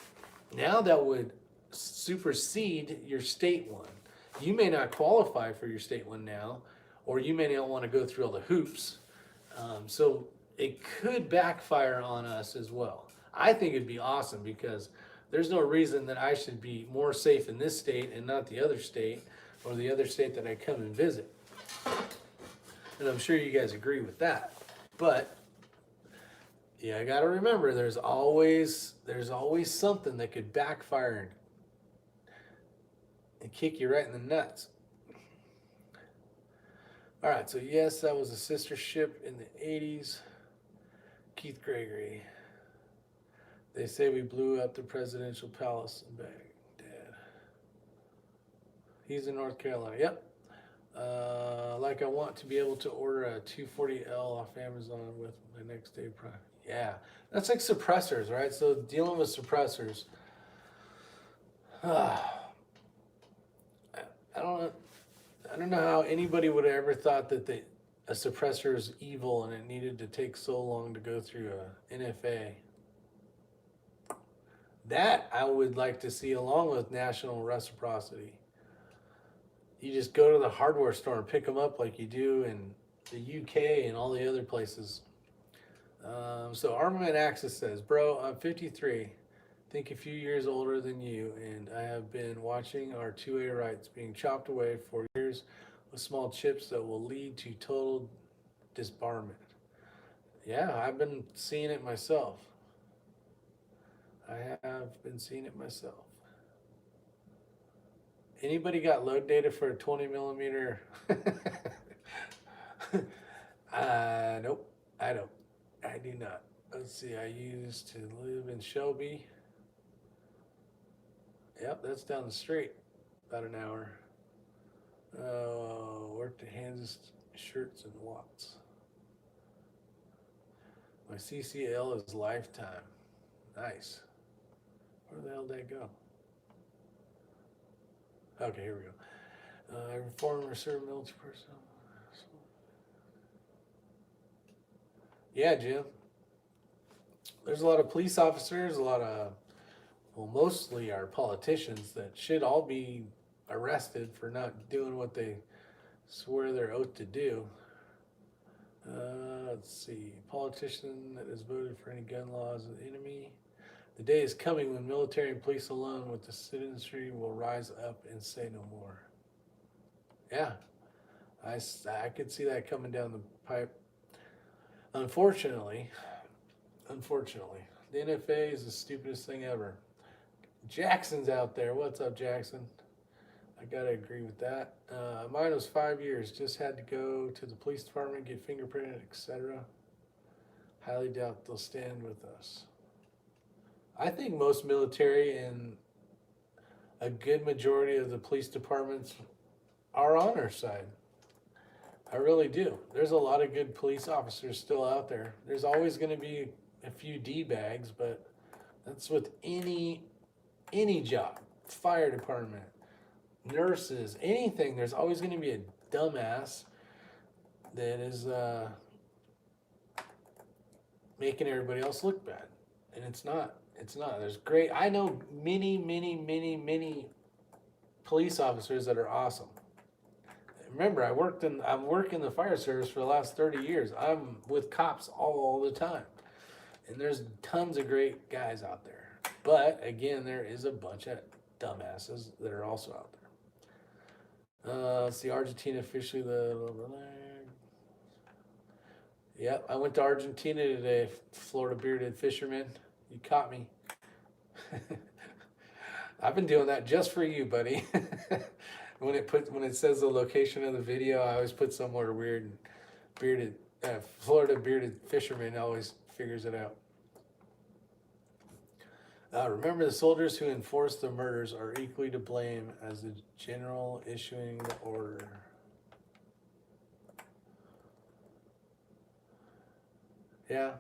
A: Now that would supersede your state one. You may not qualify for your state one now, or you may not want to go through all the hoops. So it could backfire on us as well. I think it'd be awesome because there's no reason that I should be more safe in this state and not the other state or the other state that I come and visit. And I'm sure you guys agree with that. But yeah, I got to remember there's always something that could backfire and kick you right in the nuts. All right, so yes, that was a sister ship in the 80s. Keith Gregory. They say we blew up the presidential palace in Baghdad. He's in North Carolina. Yep. Like I want to be able to order a 240L off Amazon with my next day Prime. Yeah, that's like suppressors, right? So dealing with suppressors. I don't know how anybody would have ever thought that a suppressor is evil and it needed to take so long to go through a NFA. That I would like to see along with national reciprocity. You just go to the hardware store and pick them up like you do in the UK and all the other places. So Armament Axis says, bro, I'm 53, think a few years older than you, and I have been watching our 2A rights being chopped away for years with small chips that will lead to total disbarment. Yeah, I've been seeing it myself. I have been seeing it myself. Anybody got load data for a 20 millimeter? Nope, I don't. I do not. Let's see, I used to live in Shelby. Yep, that's down the street, about an hour. Worked at Hanses Shirts and Watts. My CCL is lifetime. Nice. Where the hell did that go? Okay, here we go. I reformed or served military personnel. Yeah, Jim. There's a lot of police officers, a lot of, well, mostly our politicians that should all be arrested for not doing what they swear their oath to do. Let's see. Politician that has voted for any gun laws is the enemy. The day is coming when military and police alone with the citizenry will rise up and say no more. Yeah, I could see that coming down the pipe. Unfortunately, the NFA is the stupidest thing ever. Jackson's out there. What's up, Jackson? I gotta agree with that. Mine was 5 years. Just had to go to the police department, get fingerprinted, etc. Highly doubt they'll stand with us. I think most military and a good majority of the police departments are on our side. I really do. There's a lot of good police officers still out there. There's always going to be a few D-bags, but that's with any job. Fire department, nurses, anything. There's always going to be a dumbass that is making everybody else look bad. And it's not. It's not. There's great. I know many police officers that are awesome. Remember, I've worked in the fire service for the last 30 years. I'm with cops all the time. And there's tons of great guys out there. But again, there is a bunch of dumbasses that are also out there. Let's see, Argentina officially Yep, I went to Argentina today, Florida bearded fisherman. You caught me. I've been doing that just for you, buddy. When it says the location of the video, I always put somewhere weird. Bearded Florida bearded fisherman always figures it out. Remember, the soldiers who enforced the murders are equally to blame as the general issuing the order. Yeah.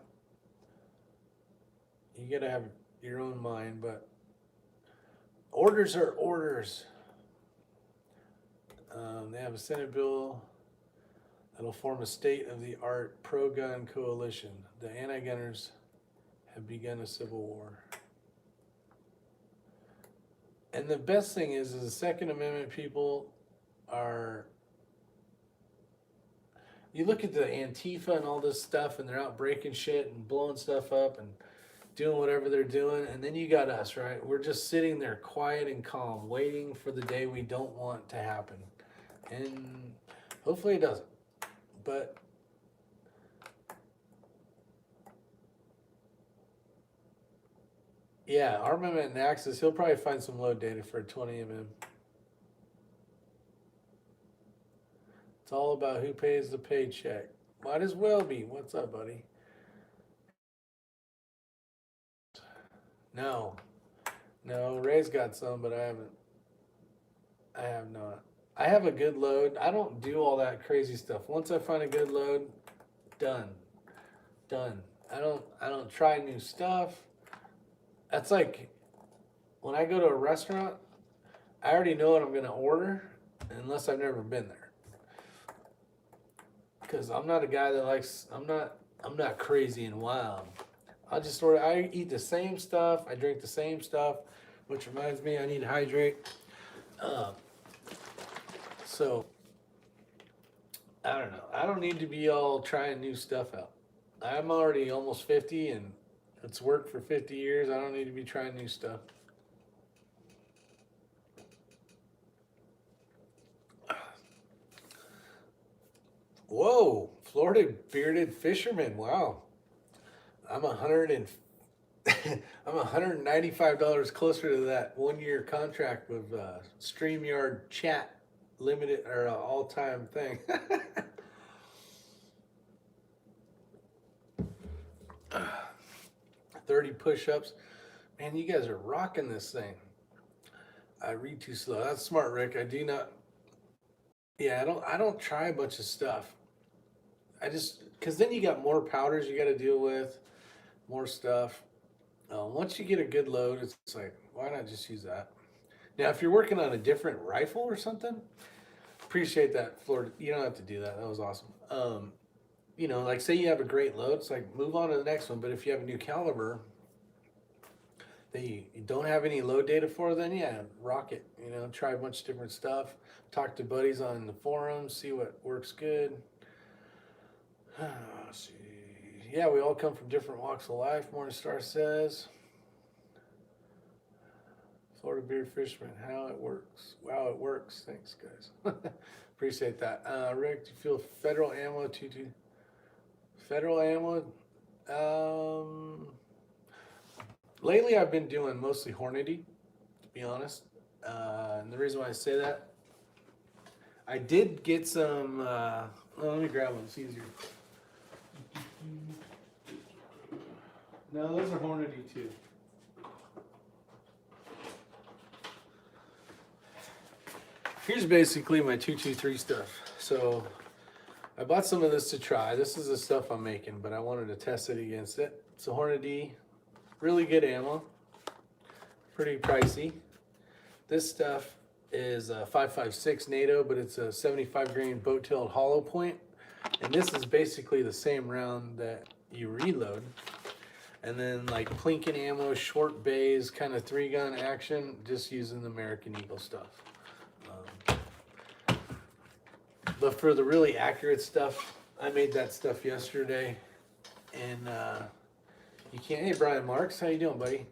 A: You gotta have your own mind, but orders are orders. They have a Senate bill that'll form a state-of-the-art pro-gun coalition. The anti-gunners have begun a civil war. And the best thing is the Second Amendment people are, you look at the Antifa and all this stuff, and they're out breaking shit and blowing stuff up and doing whatever they're doing, and then you got us, right? We're just sitting there quiet and calm, waiting for the day we don't want to happen. And hopefully it doesn't. But yeah, armament and access, he'll probably find some load data for 20 mm. It's all about who pays the paycheck. Might as well be. What's up, buddy? No. Ray's got some, but I haven't. I have not. I have a good load. I don't do all that crazy stuff. Once I find a good load, done. I don't try new stuff. That's like when I go to a restaurant, I already know what I'm gonna order unless I've never been there. Because I'm not a guy that likes, I'm not crazy and wild. I'll just order, I eat the same stuff, I drink the same stuff, which reminds me I need to hydrate. So, I don't know. I don't need to be all trying new stuff out. I'm already almost 50 and it's worked for 50 years. I don't need to be trying new stuff. Whoa, Florida bearded fisherman. Wow. I'm I'm $195 closer to that 1 year contract with StreamYard chat limited or all time thing. 30 push-ups. Man, you guys are rocking this thing. I read too slow. That's smart, Rick. I do not. Yeah, I don't try a bunch of stuff. I just, because then you got more powders you got to deal with, more stuff. Once you get a good load, it's like, why not just use that? Now, if you're working on a different rifle or something, appreciate that, Florida. You don't have to do that. That was awesome. You know, like say you have a great load, it's like move on to the next one. But if you have a new caliber that you don't have any load data for, then yeah, rock it. You know, try a bunch of different stuff. Talk to buddies on the forums, see what works good. See. Yeah, we all come from different walks of life, Morningstar says. Florida beard fisherman, how it works. Wow, it works. Thanks, guys. Appreciate that. Rick, do you feel federal ammo, 22? Federal ammo? Lately I've been doing mostly Hornady, to be honest. And the reason why I say that, I did get some, let me grab one, it's easier. No, those are Hornady too. Here's basically my 223 stuff. So I bought some of this to try. This is the stuff I'm making, but I wanted to test it against it. It's a Hornady, really good ammo, pretty pricey. This stuff is a 5.56 NATO, but it's a 75 grain boat-tailed hollow point. And this is basically the same round that you reload. And then like Plinken ammo, short bays, kind of 3-gun action, just using the American Eagle stuff. But for the really accurate stuff, I made that stuff yesterday. And you can't, hey Brian Marks, how you doing, buddy?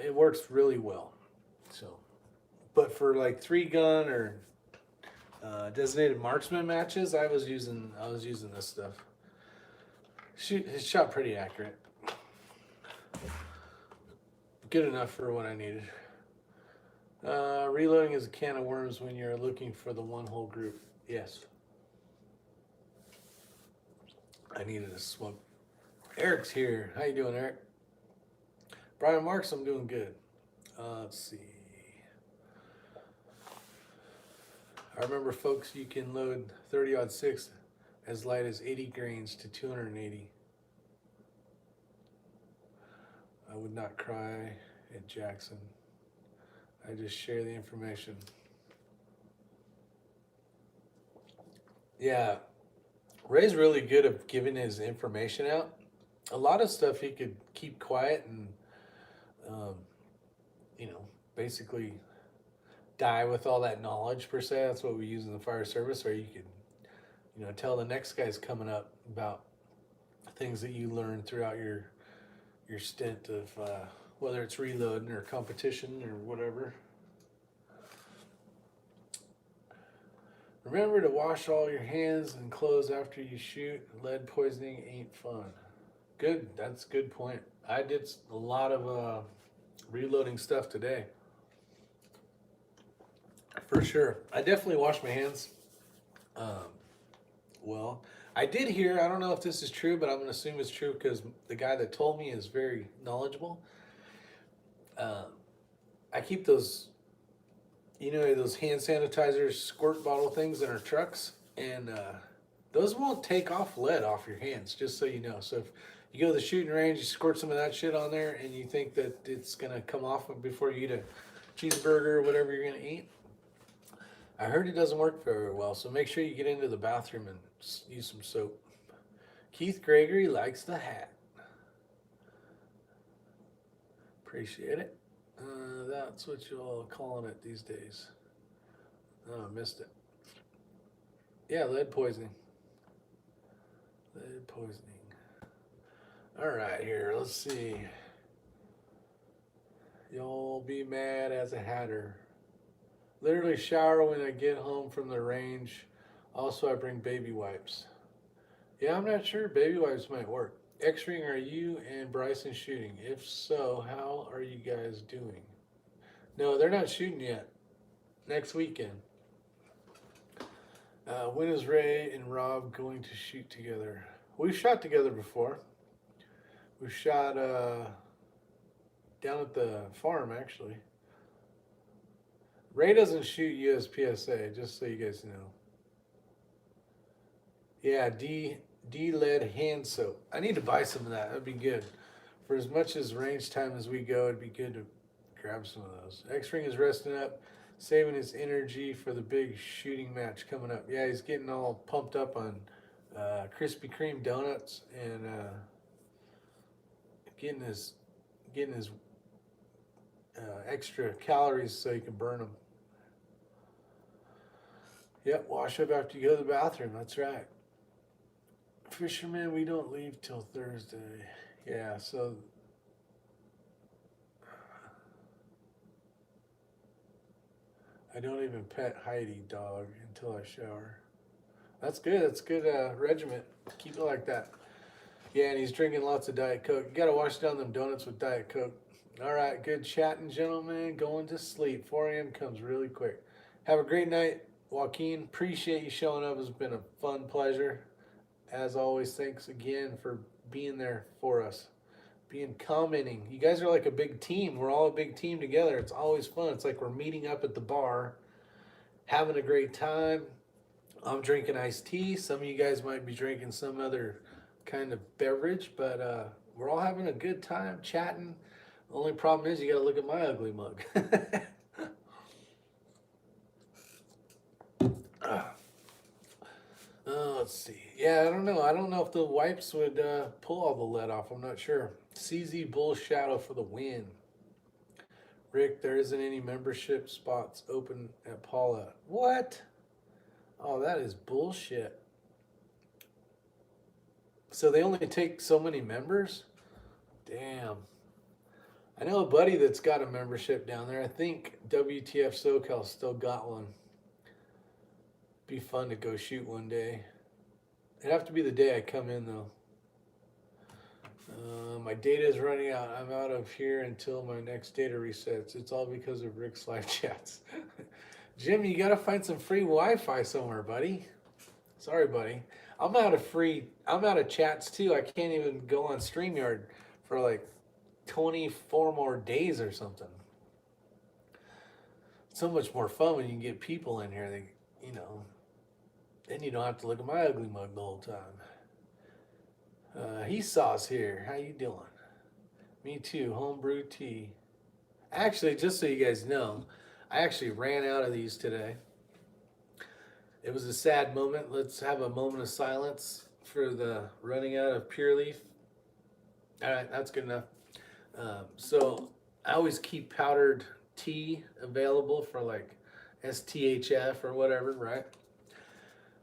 A: It works really well. So, but for like 3-gun or designated marksman matches, I was using this stuff. It shot pretty accurate. Good enough for what I needed. Reloading is a can of worms when you're looking for the one whole group. Yes. I needed a smoke. Eric's here. How you doing, Eric? Brian Marks, I'm doing good. Let's see. I remember, folks, you can load 30-06 as light as 80 grains to 280. I would not cry at Jackson. I just share the information. Yeah, Ray's really good at giving his information out. A lot of stuff he could keep quiet and, um, you know, basically die with all that knowledge per se. That's what we use in the fire service. Or you could, tell the next guy's coming up about things that you learned throughout your stint of whether it's reloading or competition or whatever. Remember to wash all your hands and clothes after you shoot. Lead poisoning ain't fun. Good, that's a good point. I did a lot of reloading stuff today. For sure. I definitely wash my hands. Well, I did hear, I don't know if this is true, but I'm going to assume it's true because the guy that told me is very knowledgeable. I keep those, those hand sanitizers, squirt bottle things in our trucks, and those won't take off lead off your hands, just so you know. So if you go to the shooting range, you squirt some of that shit on there, and you think that it's going to come off before you eat a cheeseburger or whatever you're going to eat, I heard it doesn't work very well, so make sure you get into the bathroom and use some soap. Keith Gregory likes the hat. Appreciate it. That's what you all calling it these days. Oh, I missed it. Yeah, lead poisoning. Lead poisoning. All right, here, let's see. Y'all be mad as a hatter. Literally shower when I get home from the range. Also, I bring baby wipes. Yeah, I'm not sure. Baby wipes might work. X-ring, are you and Bryson shooting? If so, how are you guys doing? No, they're not shooting yet. Next weekend. When is Ray and Rob going to shoot together? We've shot together before. We've shot down at the farm, actually. Ray doesn't shoot USPSA, just so you guys know. Yeah, D lead hand soap. I need to buy some of that. That'd be good. For as much as range time as we go, it'd be good to grab some of those. X-Ring is resting up, saving his energy for the big shooting match coming up. Yeah, he's getting all pumped up on Krispy Kreme donuts and getting his extra calories so he can burn them. Yep, wash up after you go to the bathroom. That's right. Fisherman, we don't leave till Thursday. Yeah, so I don't even pet Heidi dog until I shower. That's good. That's good regiment. Keep it like that. Yeah, and he's drinking lots of Diet Coke. You gotta wash down them donuts with Diet Coke. All right, good chatting, gentlemen. Going to sleep. 4 a.m. comes really quick. Have a great night, Joaquin. Appreciate you showing up. It's been a fun pleasure. As always, thanks again for being there for us. Commenting. You guys are like a big team. We're all a big team together. It's always fun. It's like we're meeting up at the bar, having a great time. I'm drinking iced tea. Some of you guys might be drinking some other kind of beverage, but we're all having a good time chatting. The only problem is you got to look at my ugly mug. Let's see. Yeah, I don't know. I don't know if the wipes would pull all the lead off. I'm not sure. CZ Bull Shadow for the win. Rick, there isn't any membership spots open at Paula. What? Oh, that is bullshit. So they only take so many members? Damn. I know a buddy that's got a membership down there. I think WTF SoCal still got one. Be fun to go shoot one day. It'd have to be the day I come in, though. My data is running out. I'm out of here until my next data resets. It's all because of Rick's live chats. Jim, you gotta find some free Wi-Fi somewhere, buddy. Sorry, buddy. I'm out of chats too. I can't even go on StreamYard for like 24 more days or something. It's so much more fun when you can get people in here. Then you don't have to look at my ugly mug the whole time. He saw's here. How you doing? Me too, homebrew tea. Actually, just so you guys know, I actually ran out of these today. It was a sad moment. Let's have a moment of silence for the running out of Pure Leaf. All right, that's good enough. So I always keep powdered tea available for like STHF or whatever, right?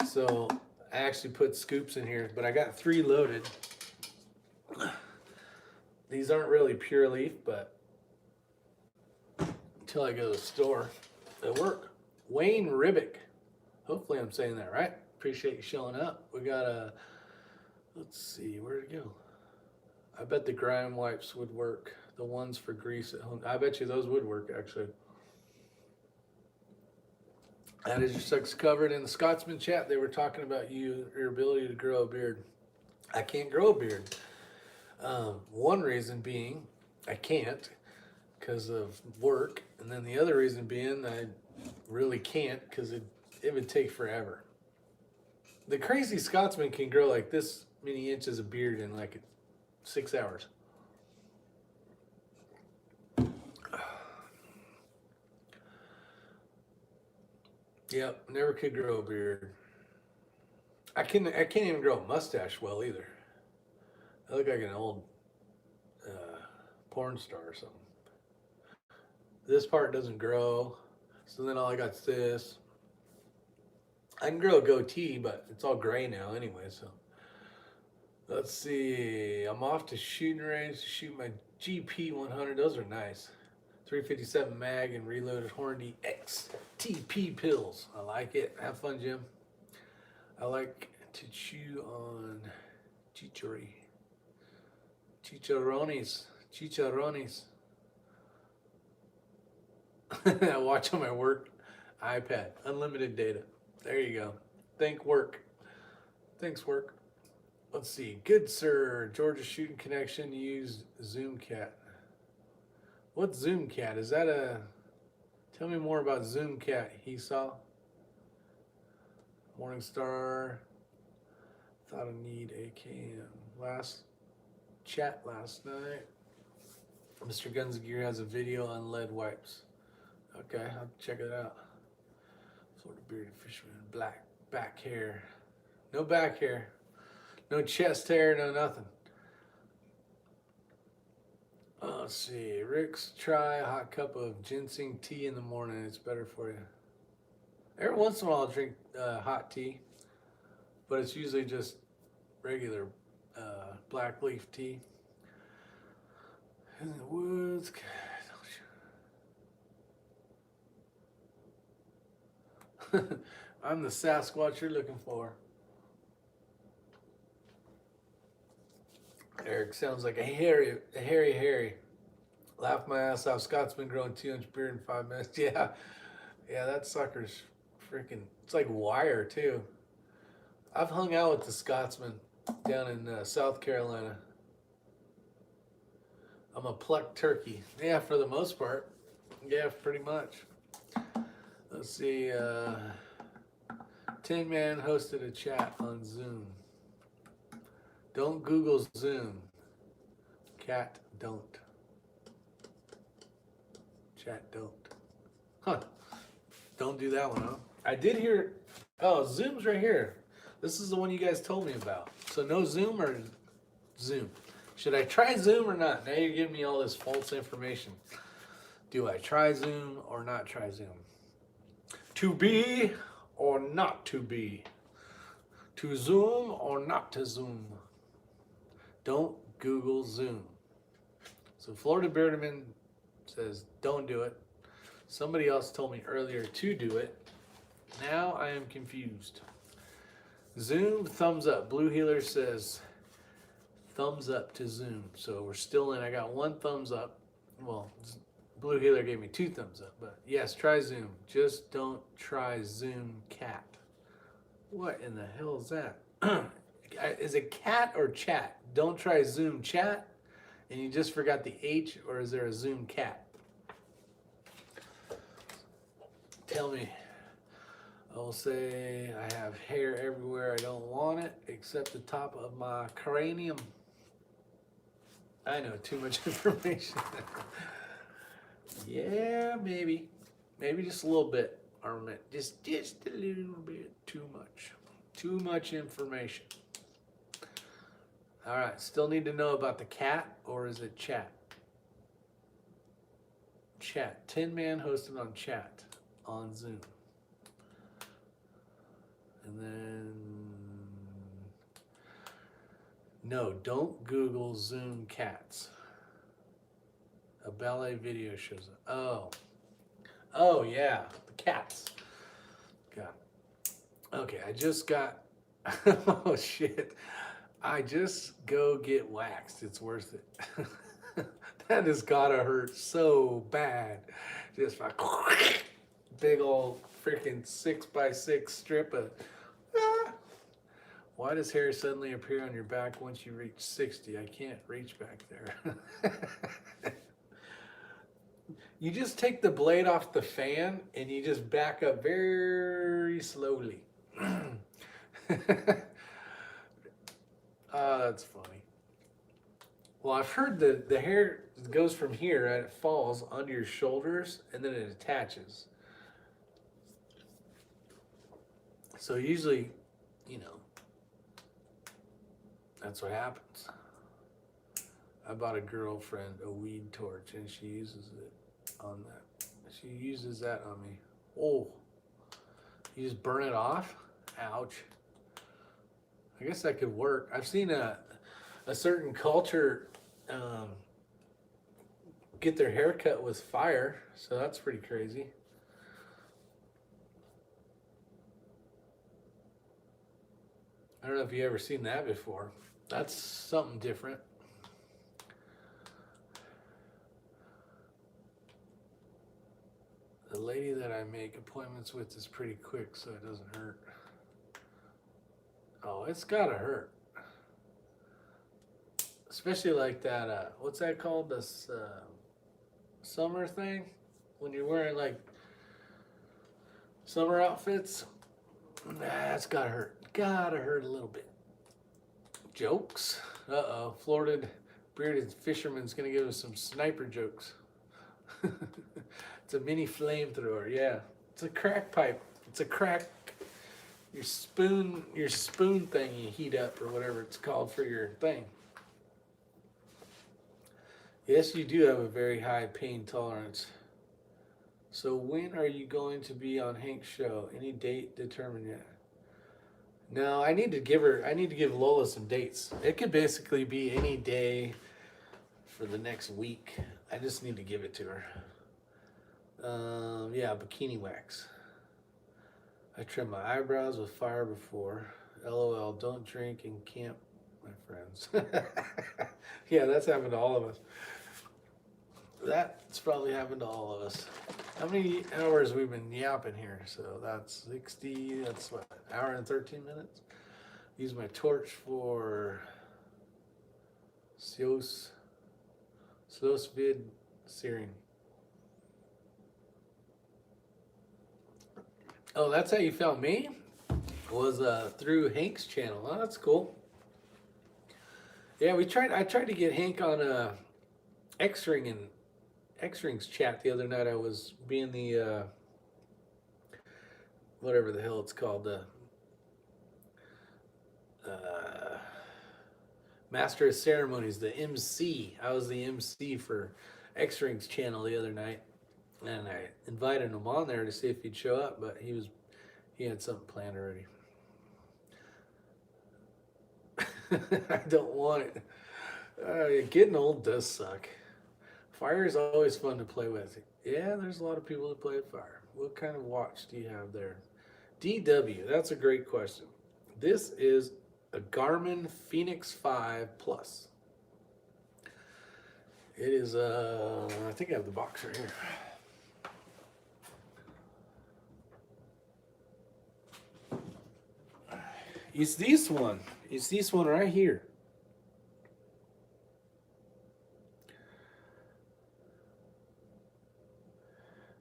A: So I actually put scoops in here, but I got 3 loaded. These aren't really Pure Leaf, but until I go to the store, they'll work. Wayne Ribbick. Hopefully I'm saying that right. Appreciate you showing up. We got a, let's see, where'd it go? I bet the grime wipes would work. The ones for grease at home. I bet you those would work, actually. That is Isyour6covered. In the Scotsman chat, they were talking about your ability to grow a beard. I can't grow a beard. One reason being I can't because of work, and then the other reason being I really can't because it would take forever. The crazy Scotsman can grow like this many inches of beard in like 6 hours. Yep, never could grow a beard. I can't even grow a mustache well either. I look like an old porn star or something. This part doesn't grow, so then all I got's this. I can grow a goatee, but it's all gray now anyway, so. Let's see, I'm off to shooting range to shoot my GP 100. Those are nice. 357 mag and reloaded Hornady XTP pills. I like it. Have fun, Jim. I like to chew on chicharrones. I watch on my work iPad. Unlimited data. There you go. Thanks, work. Let's see. Good sir. Georgia shooting connection. Use Zoomcat. What's Zoomcat? Is that a... Tell me more about Zoomcat, he saw. Morningstar. Thought I need a cam. Last night. Mr. Guns Gear has a video on lead wipes. Okay, I'll check it out. Florida bearded fisherman. Black back hair. No back hair. No chest hair, no nothing. Let's see. Rick's try a hot cup of ginseng tea in the morning. It's better for you. Every once in a while I'll drink hot tea, but it's usually just regular black leaf tea. In the woods. I'm the Sasquatch you're looking for. Eric sounds like a hairy. Laugh my ass off. Scotsman growing 2-inch beard in 5 minutes. Yeah, that sucker's freaking. It's like wire too. I've hung out with the Scotsman down in South Carolina. I'm a plucked turkey. Yeah, for the most part. Yeah, pretty much. Let's see. Tin Man hosted a chat on Zoom. Don't Google Zoom. Cat don't. Chat don't. Huh. Don't do that one, huh? I did hear. Oh, Zoom's right here. This is the one you guys told me about. So no Zoom or Zoom? Should I try Zoom or not? Now you're giving me all this false information. Do I try Zoom or not try Zoom? To be or not to be? To Zoom or not to Zoom? Don't Google Zoom. So Florida Bearderman says don't do it. Somebody else told me earlier to do it. Now I am confused. Zoom, thumbs up. Blue Healer says thumbs up to Zoom. So we're still in. I got 1 thumbs up. Well, Blue Healer gave me 2 thumbs up. But yes, try Zoom. Just don't try Zoom Cat. What in the hell is that? Is it cat or chat? Don't try Zoom Chat. And you just forgot the H, or is there a Zoom Cat? Tell me. I'll say I have hair everywhere. I don't want it except the top of my cranium. I know, too much information. Yeah, maybe. Maybe just a little bit, Armament. Just a little bit too much. Too much information. All right, still need to know about the cat, or is it chat? Chat. 10-man hosted on chat on Zoom. And then, no, don't Google Zoom cats. A ballet video shows up. Oh yeah, the cats. Got it. Okay, I just got, oh shit. I just go get waxed. It's worth it. That has gotta hurt so bad. Just like big old freaking 6x6 strip of. Why does hair suddenly appear on your back once you reach 60? I can't reach back there. You just take the blade off the fan and you just back up very slowly. That's funny. Well, I've heard that the hair goes from here and it falls under your shoulders and then it attaches. So usually, you know, that's what happens. I bought a girlfriend a weed torch and she uses it on that. She uses that on me. Oh, you just burn it off? Ouch. I guess that could work. I've seen a certain culture get their hair cut with fire, so that's pretty crazy. I don't know if you've ever seen that before. That's something different. The lady that I make appointments with is pretty quick, so it doesn't hurt. Oh, it's gotta hurt. Especially like that, what's that called? This summer thing? When you're wearing like summer outfits? That's gotta hurt. Gotta hurt a little bit. Jokes? Uh-oh, Florida bearded fisherman's gonna give us some sniper jokes. It's a mini flamethrower, yeah. It's a crack pipe. It's a crack, your spoon thing you heat up or whatever it's called for your thing. Yes, you do have a very high pain tolerance. So when are you going to be on Hank's show? Any date determined yet? No, I need to give Lola some dates. It could basically be any day for the next week. I just need to give it to her. Yeah, bikini wax. I trimmed my eyebrows with fire before. LOL, don't drink and camp, my friends. Yeah, that's happened to all of us. That's probably happened to all of us. How many hours we've been yapping here? So that's 60, that's what, an hour and 13 minutes? Use my torch for Isyour6covered searing. Oh, that's how you found me? Was through Hank's channel. Oh, that's cool. Yeah, I tried to get Hank on X-Ring's chat the other night. I was being the whatever the hell it's called, the Master of Ceremonies, the MC. I was the MC for X-Ring's channel the other night. And I invited him on there to see if he'd show up, but he had something planned already. I don't want it. Getting old does suck. Fire is always fun to play with. Yeah, there's a lot of people that play with fire. What kind of watch do you have there? DW, that's a great question. This is a Garmin Fenix 5 Plus. It is, I think I have the box right here. It's this one. It's this one right here.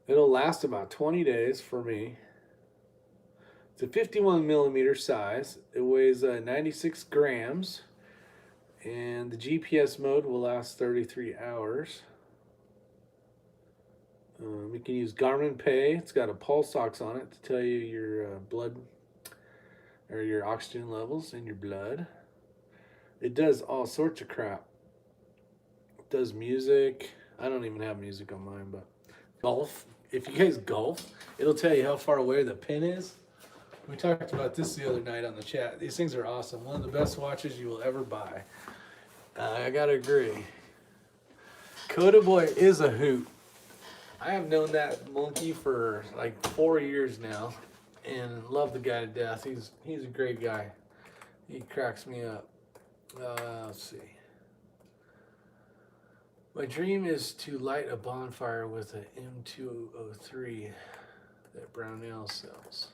A: It'll last about 20 days for me. It's a 51 millimeter size. It weighs 96 grams. And the GPS mode will last 33 hours. You can use Garmin Pay. It's got a pulse ox on it to tell you your blood or your oxygen levels in your blood. It does all sorts of crap. It does music. I don't even have music on mine, but golf. If you guys golf, it'll tell you how far away the pin is. We talked about this the other night on the chat. These things are awesome. One of the best watches you will ever buy. I gotta agree. Coda Boy is a hoot. I have known that monkey for like 4 years now, and love the guy to death. He's a great guy. He cracks me up. Let's see. My dream is to light a bonfire with an M203 that Brownell sells.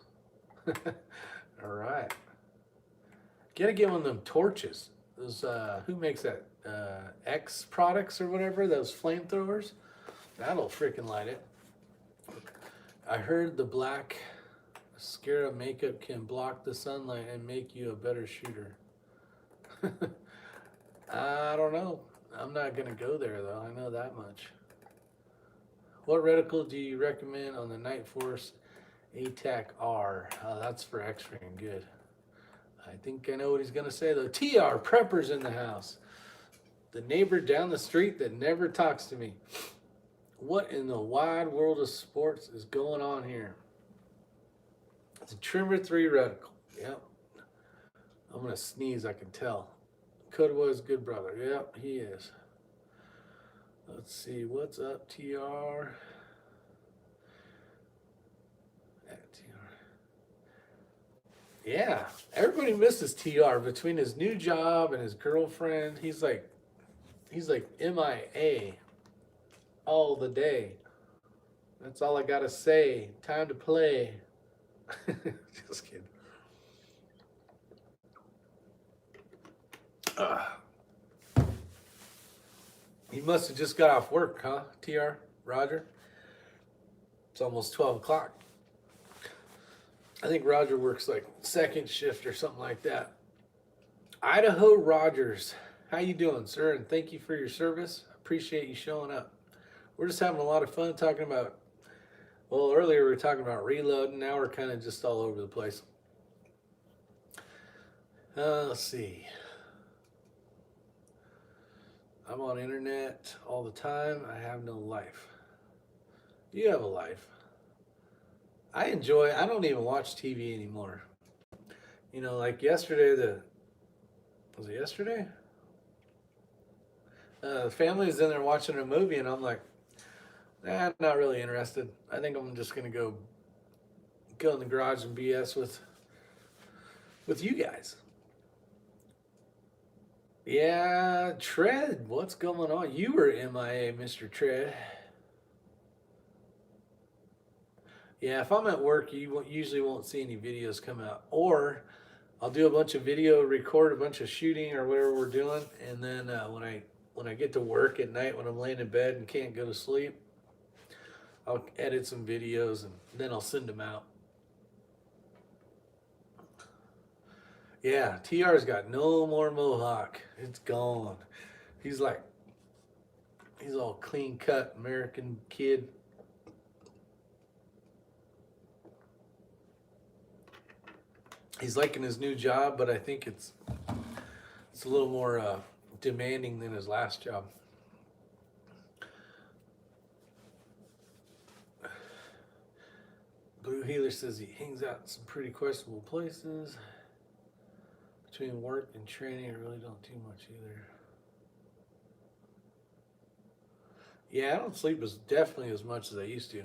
A: All right. Gotta get one of them torches. Those who makes that? X products or whatever. Those flamethrowers. That'll freaking light it. I heard the black mascara makeup can block the sunlight and make you a better shooter. I don't know. I'm not gonna go there though. I know that much. What reticle do you recommend on the Night Force ATAC R? Oh, that's for X-raying. Good. I think I know what he's gonna say though. TR Preppers in the house. The neighbor down the street that never talks to me. What in the wide world of sports is going on here? It's a Trimmer 3 reticle. Yep. I'm gonna sneeze, I can tell. Coda was good brother. Yep, he is. Let's see, what's up, TR? Yeah, everybody misses TR between his new job and his girlfriend. He's like MIA all the day. That's all I gotta say. Time to play. Just kidding. He must have just got off work, huh, TR, Roger? It's almost 12 o'clock. I think Roger works like second shift or something like that. Idaho Rogers, how you doing, sir? And thank you for your service. Appreciate you showing up. We're just having a lot of fun talking about, well, earlier we were talking about reloading. Now we're kind of just all over the place. Let's see. I'm on internet all the time. I have no life. You have a life. I don't even watch TV anymore. You know, like yesterday, was it yesterday? The family was in there watching a movie, and I'm like, I'm not really interested. I think I'm just gonna go in the garage and BS with you guys. Yeah, Tread, what's going on? You were MIA, Mr. Tread. Yeah, if I'm at work, you usually won't see any videos come out. Or I'll do a bunch of video, record a bunch of shooting or whatever we're doing, and then when I get to work at night, when I'm laying in bed and can't go to sleep, I'll edit some videos and then I'll send them out. Yeah, TR's got no more mohawk. It's gone. He's all clean cut American kid. He's liking his new job, but I think it's a little more demanding than his last job. Blue Healer says he hangs out in some pretty questionable places. Between work and training, I really don't do much either. Yeah, I don't sleep definitely as much as I used to.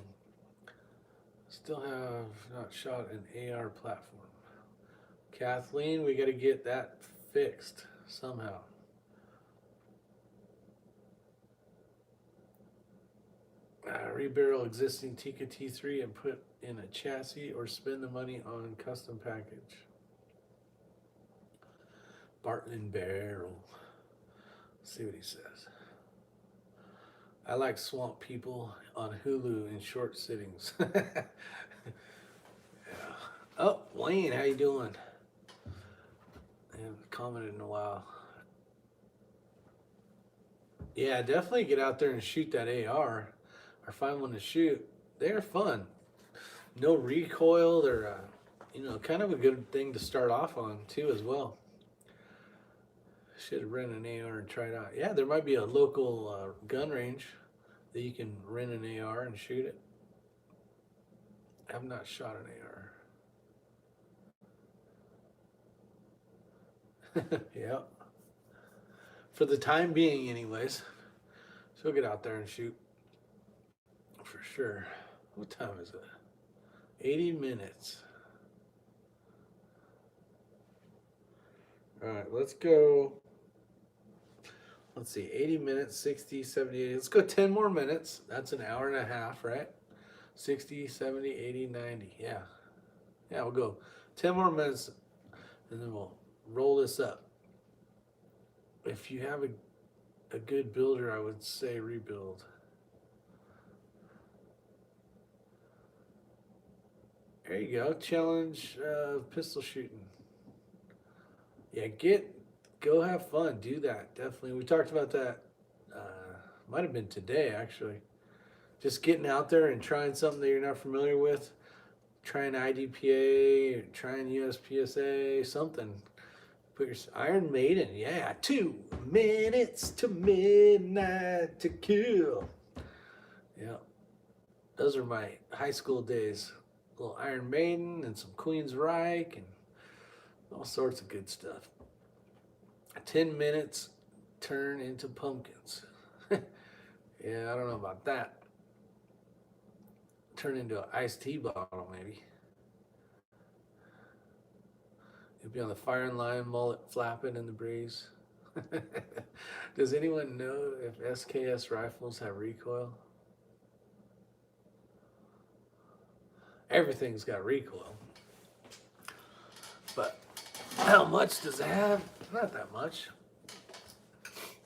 A: Still have not shot an AR platform. Kathleen, we got to get that fixed somehow. Rebarrel existing Tika T3 and put in a chassis or spend the money on custom package. Bartlett Barrel. Let's see what he says. I like Swamp People on Hulu in short sittings. Yeah. Oh, Wayne, how you doing? I haven't commented in a while. Yeah, definitely get out there and shoot that AR or find one to shoot. They're fun. No recoil. They're, kind of a good thing to start off on too as well. Should have rented an AR and tried out. Yeah, there might be a local gun range that you can rent an AR and shoot it. I've not shot an AR. Yeah. For the time being, anyways. So get out there and shoot. For sure. What time is it? 80 minutes. All right, let's go. Let's see, 80 minutes, 60, 70, 80. Let's go 10 more minutes. That's an hour and a half, right? 60, 70, 80, 90. Yeah. Yeah, we'll go 10 more minutes and then we'll roll this up. If you have a good builder, I would say rebuild. There you go. Challenge pistol shooting. Yeah, go have fun. Do that. Definitely. We talked about that. Might have been today, actually. Just getting out there and trying something that you're not familiar with. Trying IDPA, or trying USPSA, something. Put your Iron Maiden. Yeah, 2 minutes to midnight to kill. Yeah. Those are my high school days. A little Iron Maiden and some Queensryche and all sorts of good stuff. 10 minutes turn into pumpkins. Yeah, I don't know about that. Turn into an iced tea bottle, maybe. You'll be on the firing line, mullet flapping in the breeze. Does anyone know if SKS rifles have recoil? Everything's got recoil. But how much does it have? Not that much.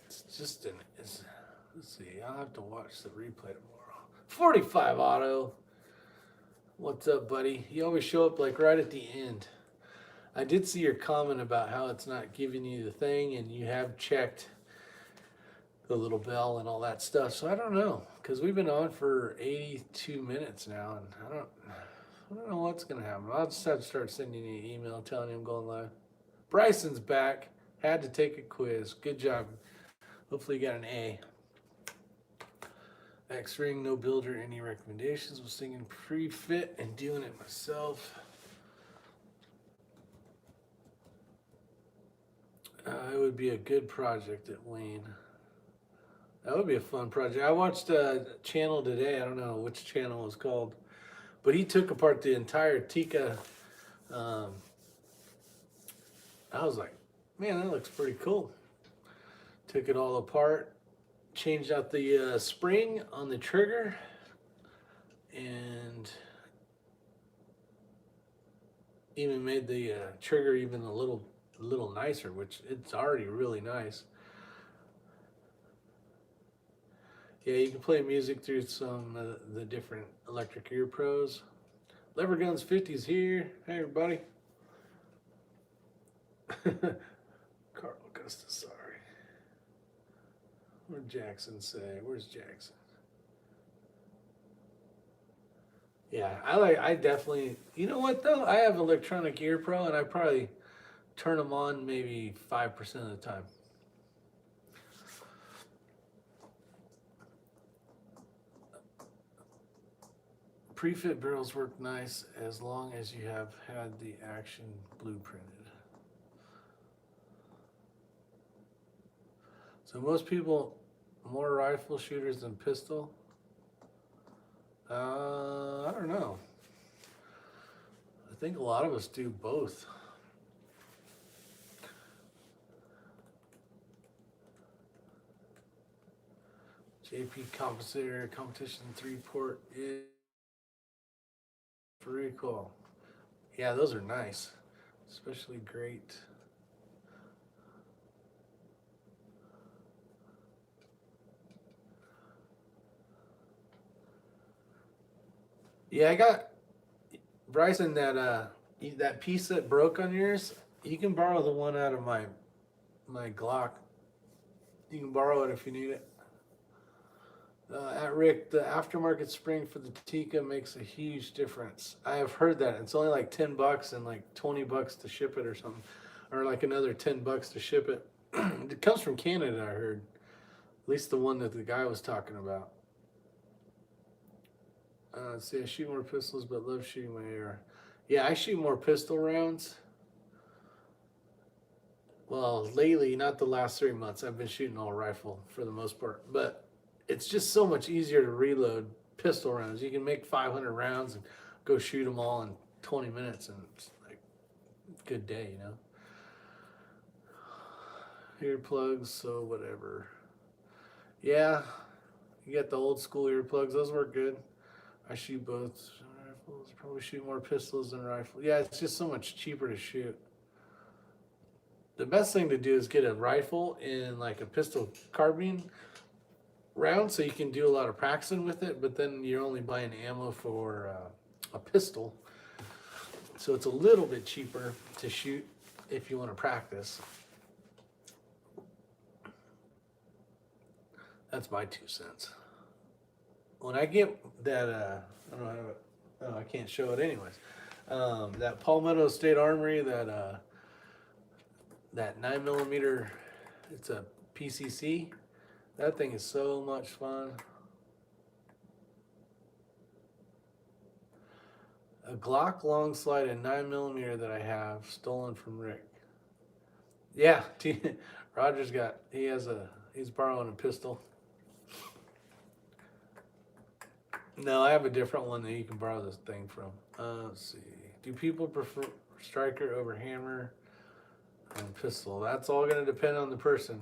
A: It's just let's see, I'll have to watch the replay tomorrow. 45 auto. What's up, buddy? You always show up like right at the end. I did see your comment about how it's not giving you the thing and you have checked the little bell and all that stuff. So I don't know, because we've been on for 82 minutes now and I don't know what's going to happen. I'll just have to start sending you an email telling you I'm going live. Bryson's back. Had to take a quiz. Good job. Hopefully you got an A. X-Ring, no builder, any recommendations? Was singing pre-fit and doing it myself. It would be a good project at Wayne. That would be a fun project. I watched a channel today. I don't know which channel it was called, but he took apart the entire Tika. I was like, man, that looks pretty cool. Took it all apart, changed out the spring on the trigger, and even made the trigger even a little nicer, which it's already really nice. Yeah, you can play music through some of the different electric ear pros. Lever Guns 50's here. Hey, everybody. Carl Gustasari. What did Jackson say? Where's Jackson? Yeah, I definitely, you know what though? I have electronic ear pro and I probably turn them on maybe 5% of the time. Pre-fit barrels work nice as long as you have had the action blueprinted. So most people, more rifle shooters than pistol? I don't know. I think a lot of us do both. JP compensator competition 3-port is for recoil. Yeah, those are nice, especially great. Yeah, I got Bryson that piece that broke on yours. You can borrow the one out of my Glock. You can borrow it if you need it. At Rick, the aftermarket spring for the Tika makes a huge difference. I have heard that it's only like $10 and like $20 to ship it or something, or like another $10 to ship it. It comes from Canada, I heard. At least the one that the guy was talking about. See, I shoot more pistols, but love shooting my AR. Yeah, I shoot more pistol rounds. Well, lately, not the last 3 months, I've been shooting all rifle for the most part. But it's just so much easier to reload pistol rounds. You can make 500 rounds and go shoot them all in 20 minutes, and it's like a good day, you know. Earplugs, so whatever. Yeah, you got the old school earplugs. Those work good. I shoot both rifles. Probably shoot more pistols than rifles. Yeah, it's just so much cheaper to shoot. The best thing to do is get a rifle in like a pistol carbine round, so you can do a lot of practicing with it. But then you're only buying ammo for a pistol, so it's a little bit cheaper to shoot if you want to practice. That's my 2 cents. When I get that, I don't know, I can't show it anyways. That Palmetto State Armory, that 9mm, it's a PCC. That thing is so much fun. A Glock long slide and 9mm that I have stolen from Rick. Yeah, Roger's he's borrowing a pistol. No, I have a different one that you can borrow this thing from. Let's see. Do people prefer striker over hammer and pistol? That's all going to depend on the person.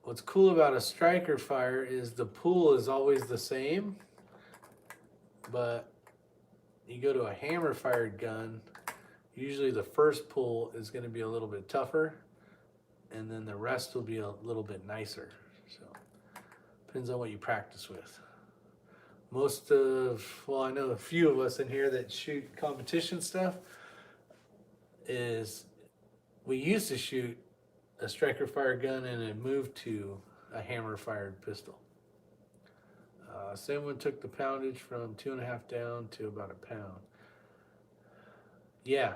A: What's cool about a striker fire is the pull is always the same, but you go to a hammer fired gun, usually the first pull is going to be a little bit tougher, and then the rest will be a little bit nicer. So depends on what you practice with. I know a few of us in here that shoot competition stuff, we used to shoot a striker fire gun and it moved to a hammer fired pistol. Someone took the poundage from 2.5 down to about a pound. Yeah,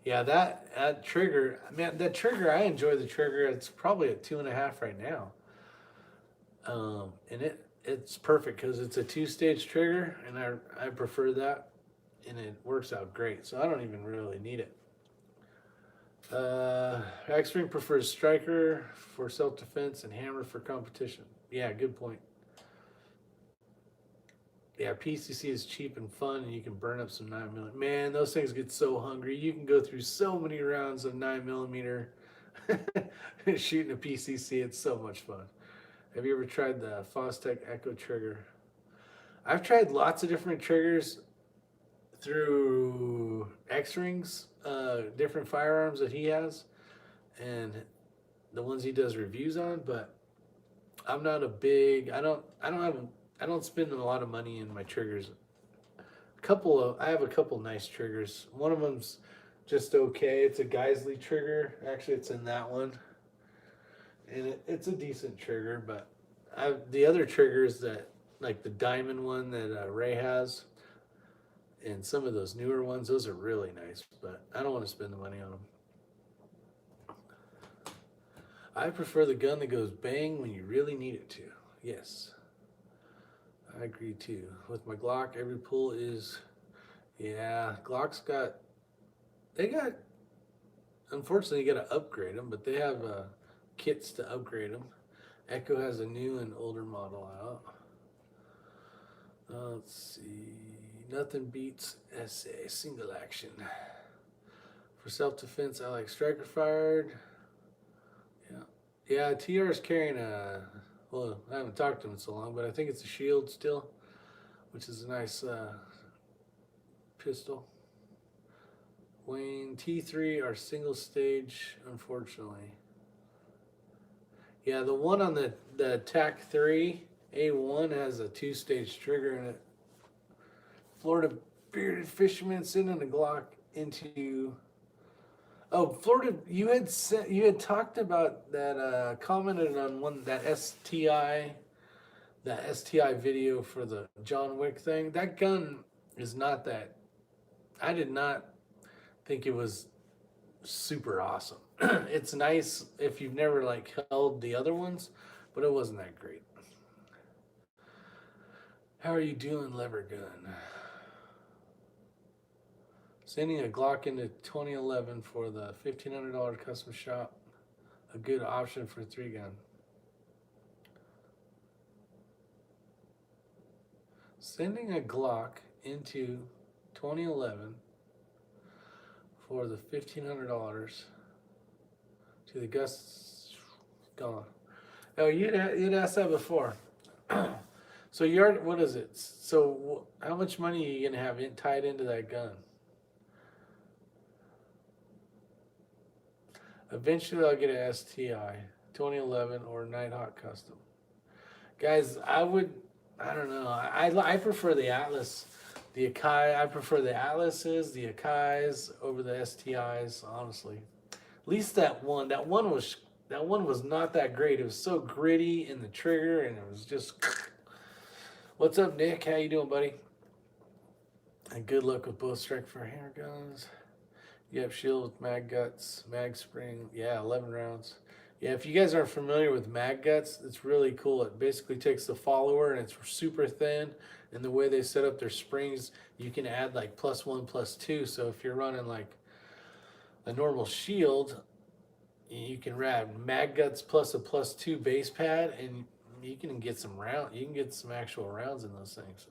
A: that trigger, man, that trigger, I enjoy the trigger. It's probably at 2.5 right now. And it's perfect because it's a 2-stage trigger, and I prefer that, and it works out great. So I don't even really need it. X-Ring prefers striker for self-defense and hammer for competition. Yeah, good point. Yeah, PCC is cheap and fun, and you can burn up some 9mm. Man, those things get so hungry. You can go through so many rounds of 9mm shooting a PCC. It's so much fun. Have you ever tried the Fostech Echo trigger? I've tried lots of different triggers through X-Rings, different firearms that he has, and the ones he does reviews on. But I'm not a big. I don't spend a lot of money in my triggers. I have a couple nice triggers. One of them's just okay. It's a Geisley trigger. Actually, it's in that one. And it's a decent trigger, but the other triggers that, like the diamond one that Ray has, and some of those newer ones, those are really nice, but I don't want to spend the money on them. I prefer the gun that goes bang when you really need it to. Yes, I agree too. With my Glock, every pull is, Glock's unfortunately you got to upgrade them, but they have kits to upgrade them. Echo has a new and older model out. Let's see. Nothing beats SA single action. For self-defense, I like striker fired. Yeah, TR is carrying I haven't talked to him in so long, but I think it's a Shield still, which is a nice pistol. Wayne, T3 are single stage, unfortunately. Yeah, the one on the TAC 3 A1 has a 2-stage trigger in it. Florida bearded fisherman sending a Glock into. Oh, Florida, you had talked about that, commented on that STI that STI video for the John Wick thing. That gun is not that. I did not think it was super awesome. It's nice if you've never like held the other ones, but it wasn't that great. How are you doing, lever gun? Sending a Glock into 2011 for the $1,500 custom shop. A good option for 3-gun. Sending a Glock into 2011 for the $1,500 to the Gus. Gone. Oh, you'd asked that before. So you're, what is it? So how much money are you gonna have tied into that gun? Eventually, I'll get a STI 2011 or Nighthawk Custom. Guys, I don't know. I prefer the Atlas, the Akai. I prefer the Atlases, the Akais over the STIs. Honestly, at least that one was not that great. It was so gritty in the trigger, and it was just. What's up, Nick? How you doing, buddy? And good luck with both strike for handguns. You have shield with mag guts, mag spring. Yeah, 11 rounds. Yeah, if you guys aren't familiar with mag guts, it's really cool. It basically takes the follower and it's super thin. And the way they set up their springs, you can add like +1, +2. So if you're running like a normal shield, you can add mag guts plus a +2 base pad, and you can get some You can get some actual rounds in those things.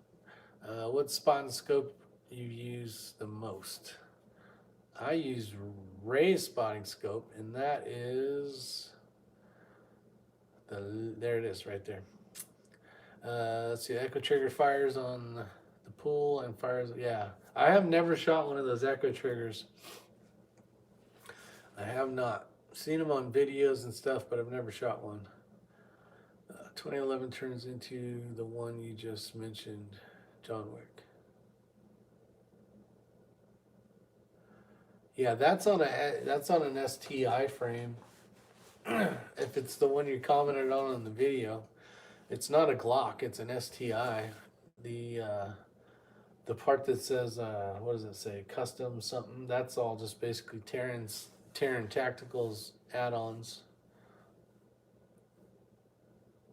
A: What spot and scope you use the most? I use Ray's spotting scope, and that is there it is right there. Let's see, Echo Trigger fires on the pool and fires. Yeah, I have never shot one of those Echo Triggers. I have not seen them on videos and stuff, but I've never shot one. 2011 turns into the one you just mentioned, John Wick. Yeah, that's on an STI frame. If it's the one you commented on in the video, it's not a Glock, it's an STI. The part that says what does it say, custom something, that's all just basically Terran Tacticals add-ons,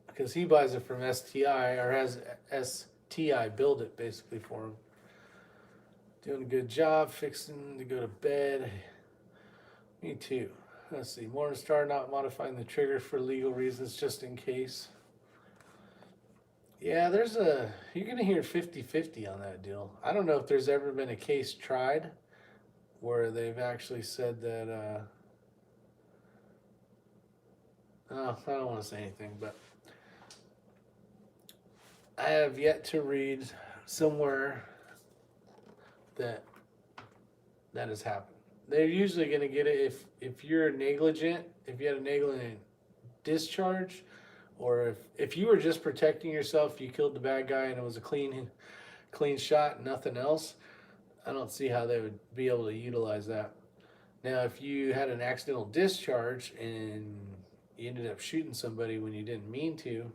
A: because he buys it from STI or has STI build it basically for him. Doing a good job, fixing to go to bed. Me too. Let's see, Morningstar not modifying the trigger for legal reasons, just in case. Yeah, you're gonna hear 50-50 on that deal. I don't know if there's ever been a case tried where they've actually said that, oh, I don't want to say anything, but I have yet to read somewhere that has happened. They're usually going to get it if you're negligent, if you had a negligent discharge, or if you were just protecting yourself, you killed the bad guy and it was a clean shot, nothing else. I don't see how they would be able to utilize that. Now, if you had an accidental discharge and you ended up shooting somebody when you didn't mean to,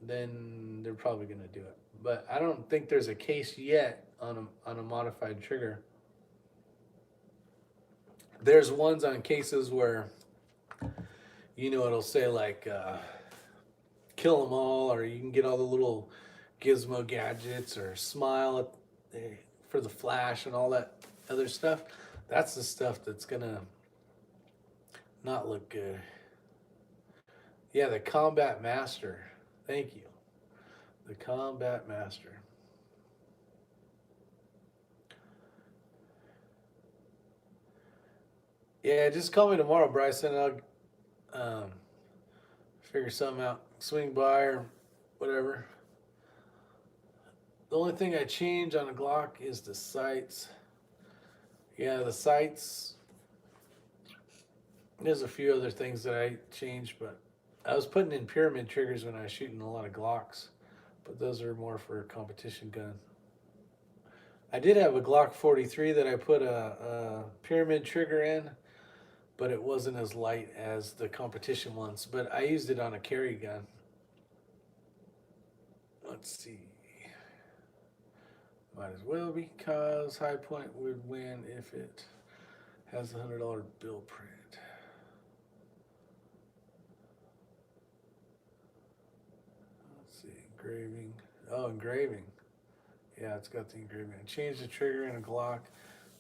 A: then they're probably going to do it. But I don't think there's a case yet on a modified trigger. There's ones on cases where, it'll say like kill them all, or you can get all the little gizmo gadgets, or smile for the flash and all that other stuff. That's the stuff that's gonna not look good. Yeah, the Combat Master. Thank you. The Combat Master. Yeah, just call me tomorrow, Bryson. I'll figure something out. Swing by or whatever. The only thing I change on a Glock is the sights. Yeah, the sights. There's a few other things that I changed, but I was putting in pyramid triggers when I was shooting a lot of Glocks, but those are more for a competition gun. I did have a Glock 43 that I put a pyramid trigger in, but it wasn't as light as the competition ones. But I used it on a carry gun. Let's see. Might as well because High Point would win if it has a $100 bill print. Let's see, engraving. Oh, engraving. Yeah, it's got the engraving. I changed the trigger in a Glock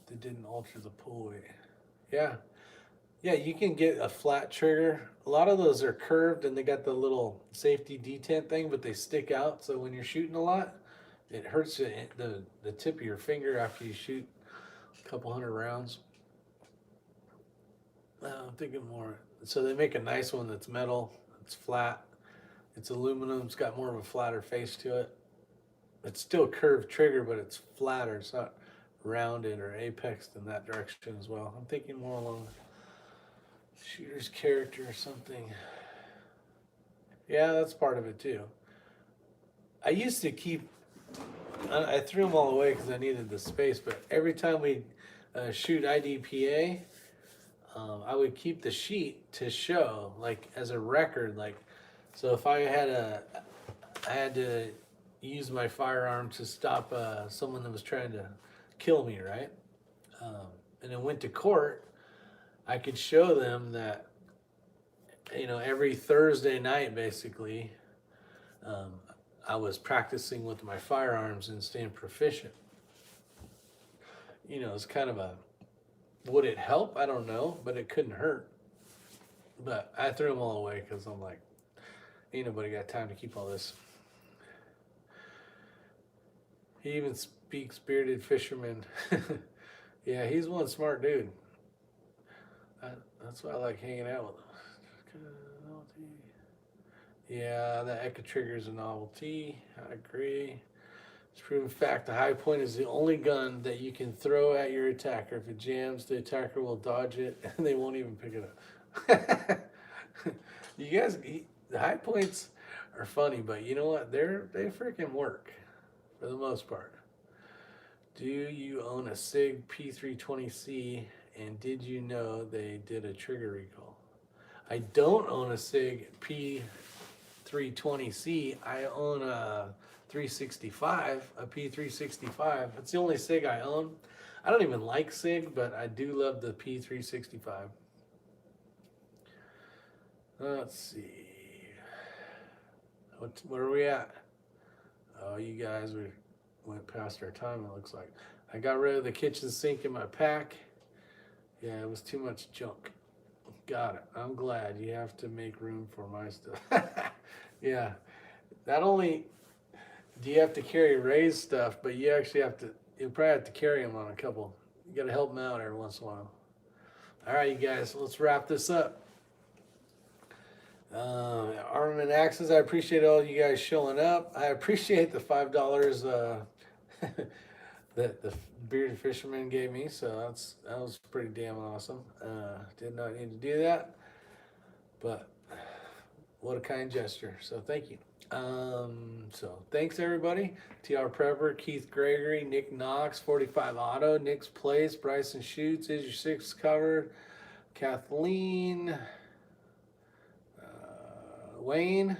A: that didn't alter the pull weight. Yeah. Yeah, you can get a flat trigger. A lot of those are curved and they got the little safety detent thing, but they stick out. So when you're shooting a lot, it hurts the tip of your finger after you shoot a couple hundred rounds. I'm thinking more. So they make a nice one that's metal. It's flat. It's aluminum. It's got more of a flatter face to it. It's still curved trigger, but it's flatter. It's not rounded or apexed in that direction as well. I'm thinking more along the shooter's character or something. Yeah, that's part of it too. I used to keep, I threw them all away because I needed the space, but every time we shoot IDPA, I would keep the sheet to show, like as a record, like, so if I had to use my firearm to stop someone that was trying to kill me, right? And then went to court, I could show them that, you know, every Thursday night, basically, I was practicing with my firearms and staying proficient. You know, it's kind of a, would it help? I don't know, but it couldn't hurt. But I threw them all away because I'm like, ain't nobody got time to keep all this. He even speaks bearded fisherman. Yeah, he's one smart dude. That's why I like hanging out with him. Yeah, the Echo Trigger is a novelty. I agree. It's proven fact the High Point is the only gun that you can throw at your attacker. If it jams, the attacker will dodge it and they won't even pick it up. You guys, the High Points are funny, but you know what? They freaking work for the most part. Do you own a SIG P320C, and did you know they did a trigger recall? I don't own a SIG P320C. I own a 365, a P365. That's the only SIG I own. I don't even like SIG, but I do love the P365. Let's see. Where are we at? Oh, you guys went past our time, it looks like. I got rid of the kitchen sink in my pack. Yeah, it was too much junk. Got it. I'm glad. You have to make room for my stuff. Yeah. Not only do you have to carry Ray's stuff, but you actually have to, you probably have to carry him on a couple. You got to help him out every once in a while. All right, you guys, let's wrap this up. Armament Axes, I appreciate all you guys showing up. I appreciate the $5 that the bearded fisherman gave me, so that was pretty damn awesome. Did not need to do that, but what a kind gesture. So thank you. So thanks everybody. TR Prepper, Keith Gregory, Nick Knox, 45 Auto, Nick's Place, Bryson Shoots, Isyour6covered, Kathleen, Wayne,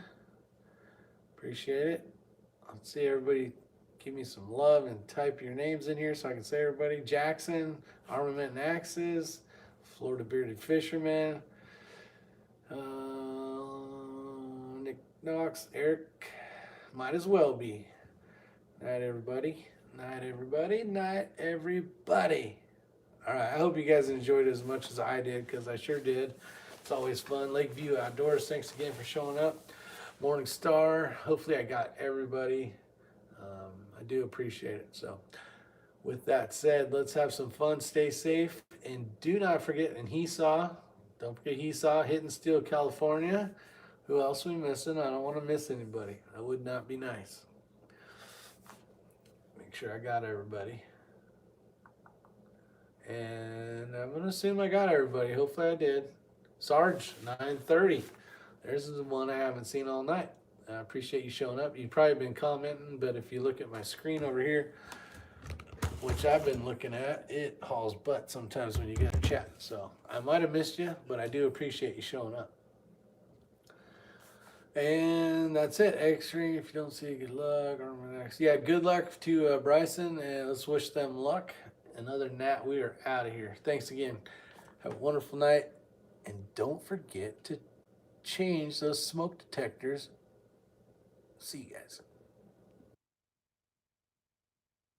A: appreciate it. Let's see everybody give me some love and type your names in here so I can say everybody. Jackson, Armament and Axes, Florida Bearded Fisherman, Nick Knox, Eric, might as well be. Night everybody, night everybody, night everybody. All right, I hope you guys enjoyed it as much as I did, because I sure did. It's always fun. Lakeview Outdoors, thanks again for showing up. Morning Star, hopefully I got everybody. I do appreciate it. So with that said, let's have some fun, stay safe, and do not forget, and don't forget Hesaw, Hidden Steel, California. Who else are we missing? I don't want to miss anybody. That would not be nice. Make sure I got everybody. And I'm going to assume I got everybody. Hopefully I did. Sarge, 9:30. There's the one I haven't seen all night. I appreciate you showing up. You've probably been commenting, but if you look at my screen over here, which I've been looking at, it hauls butt sometimes when you get to chat. So I might have missed you, but I do appreciate you showing up. And that's it. X-ray. If you don't see it, good luck. Yeah, good luck to Bryson, and let's wish them luck. And other than that, we are out of here. Thanks again. Have a wonderful night. And don't forget to change those smoke detectors. See you guys.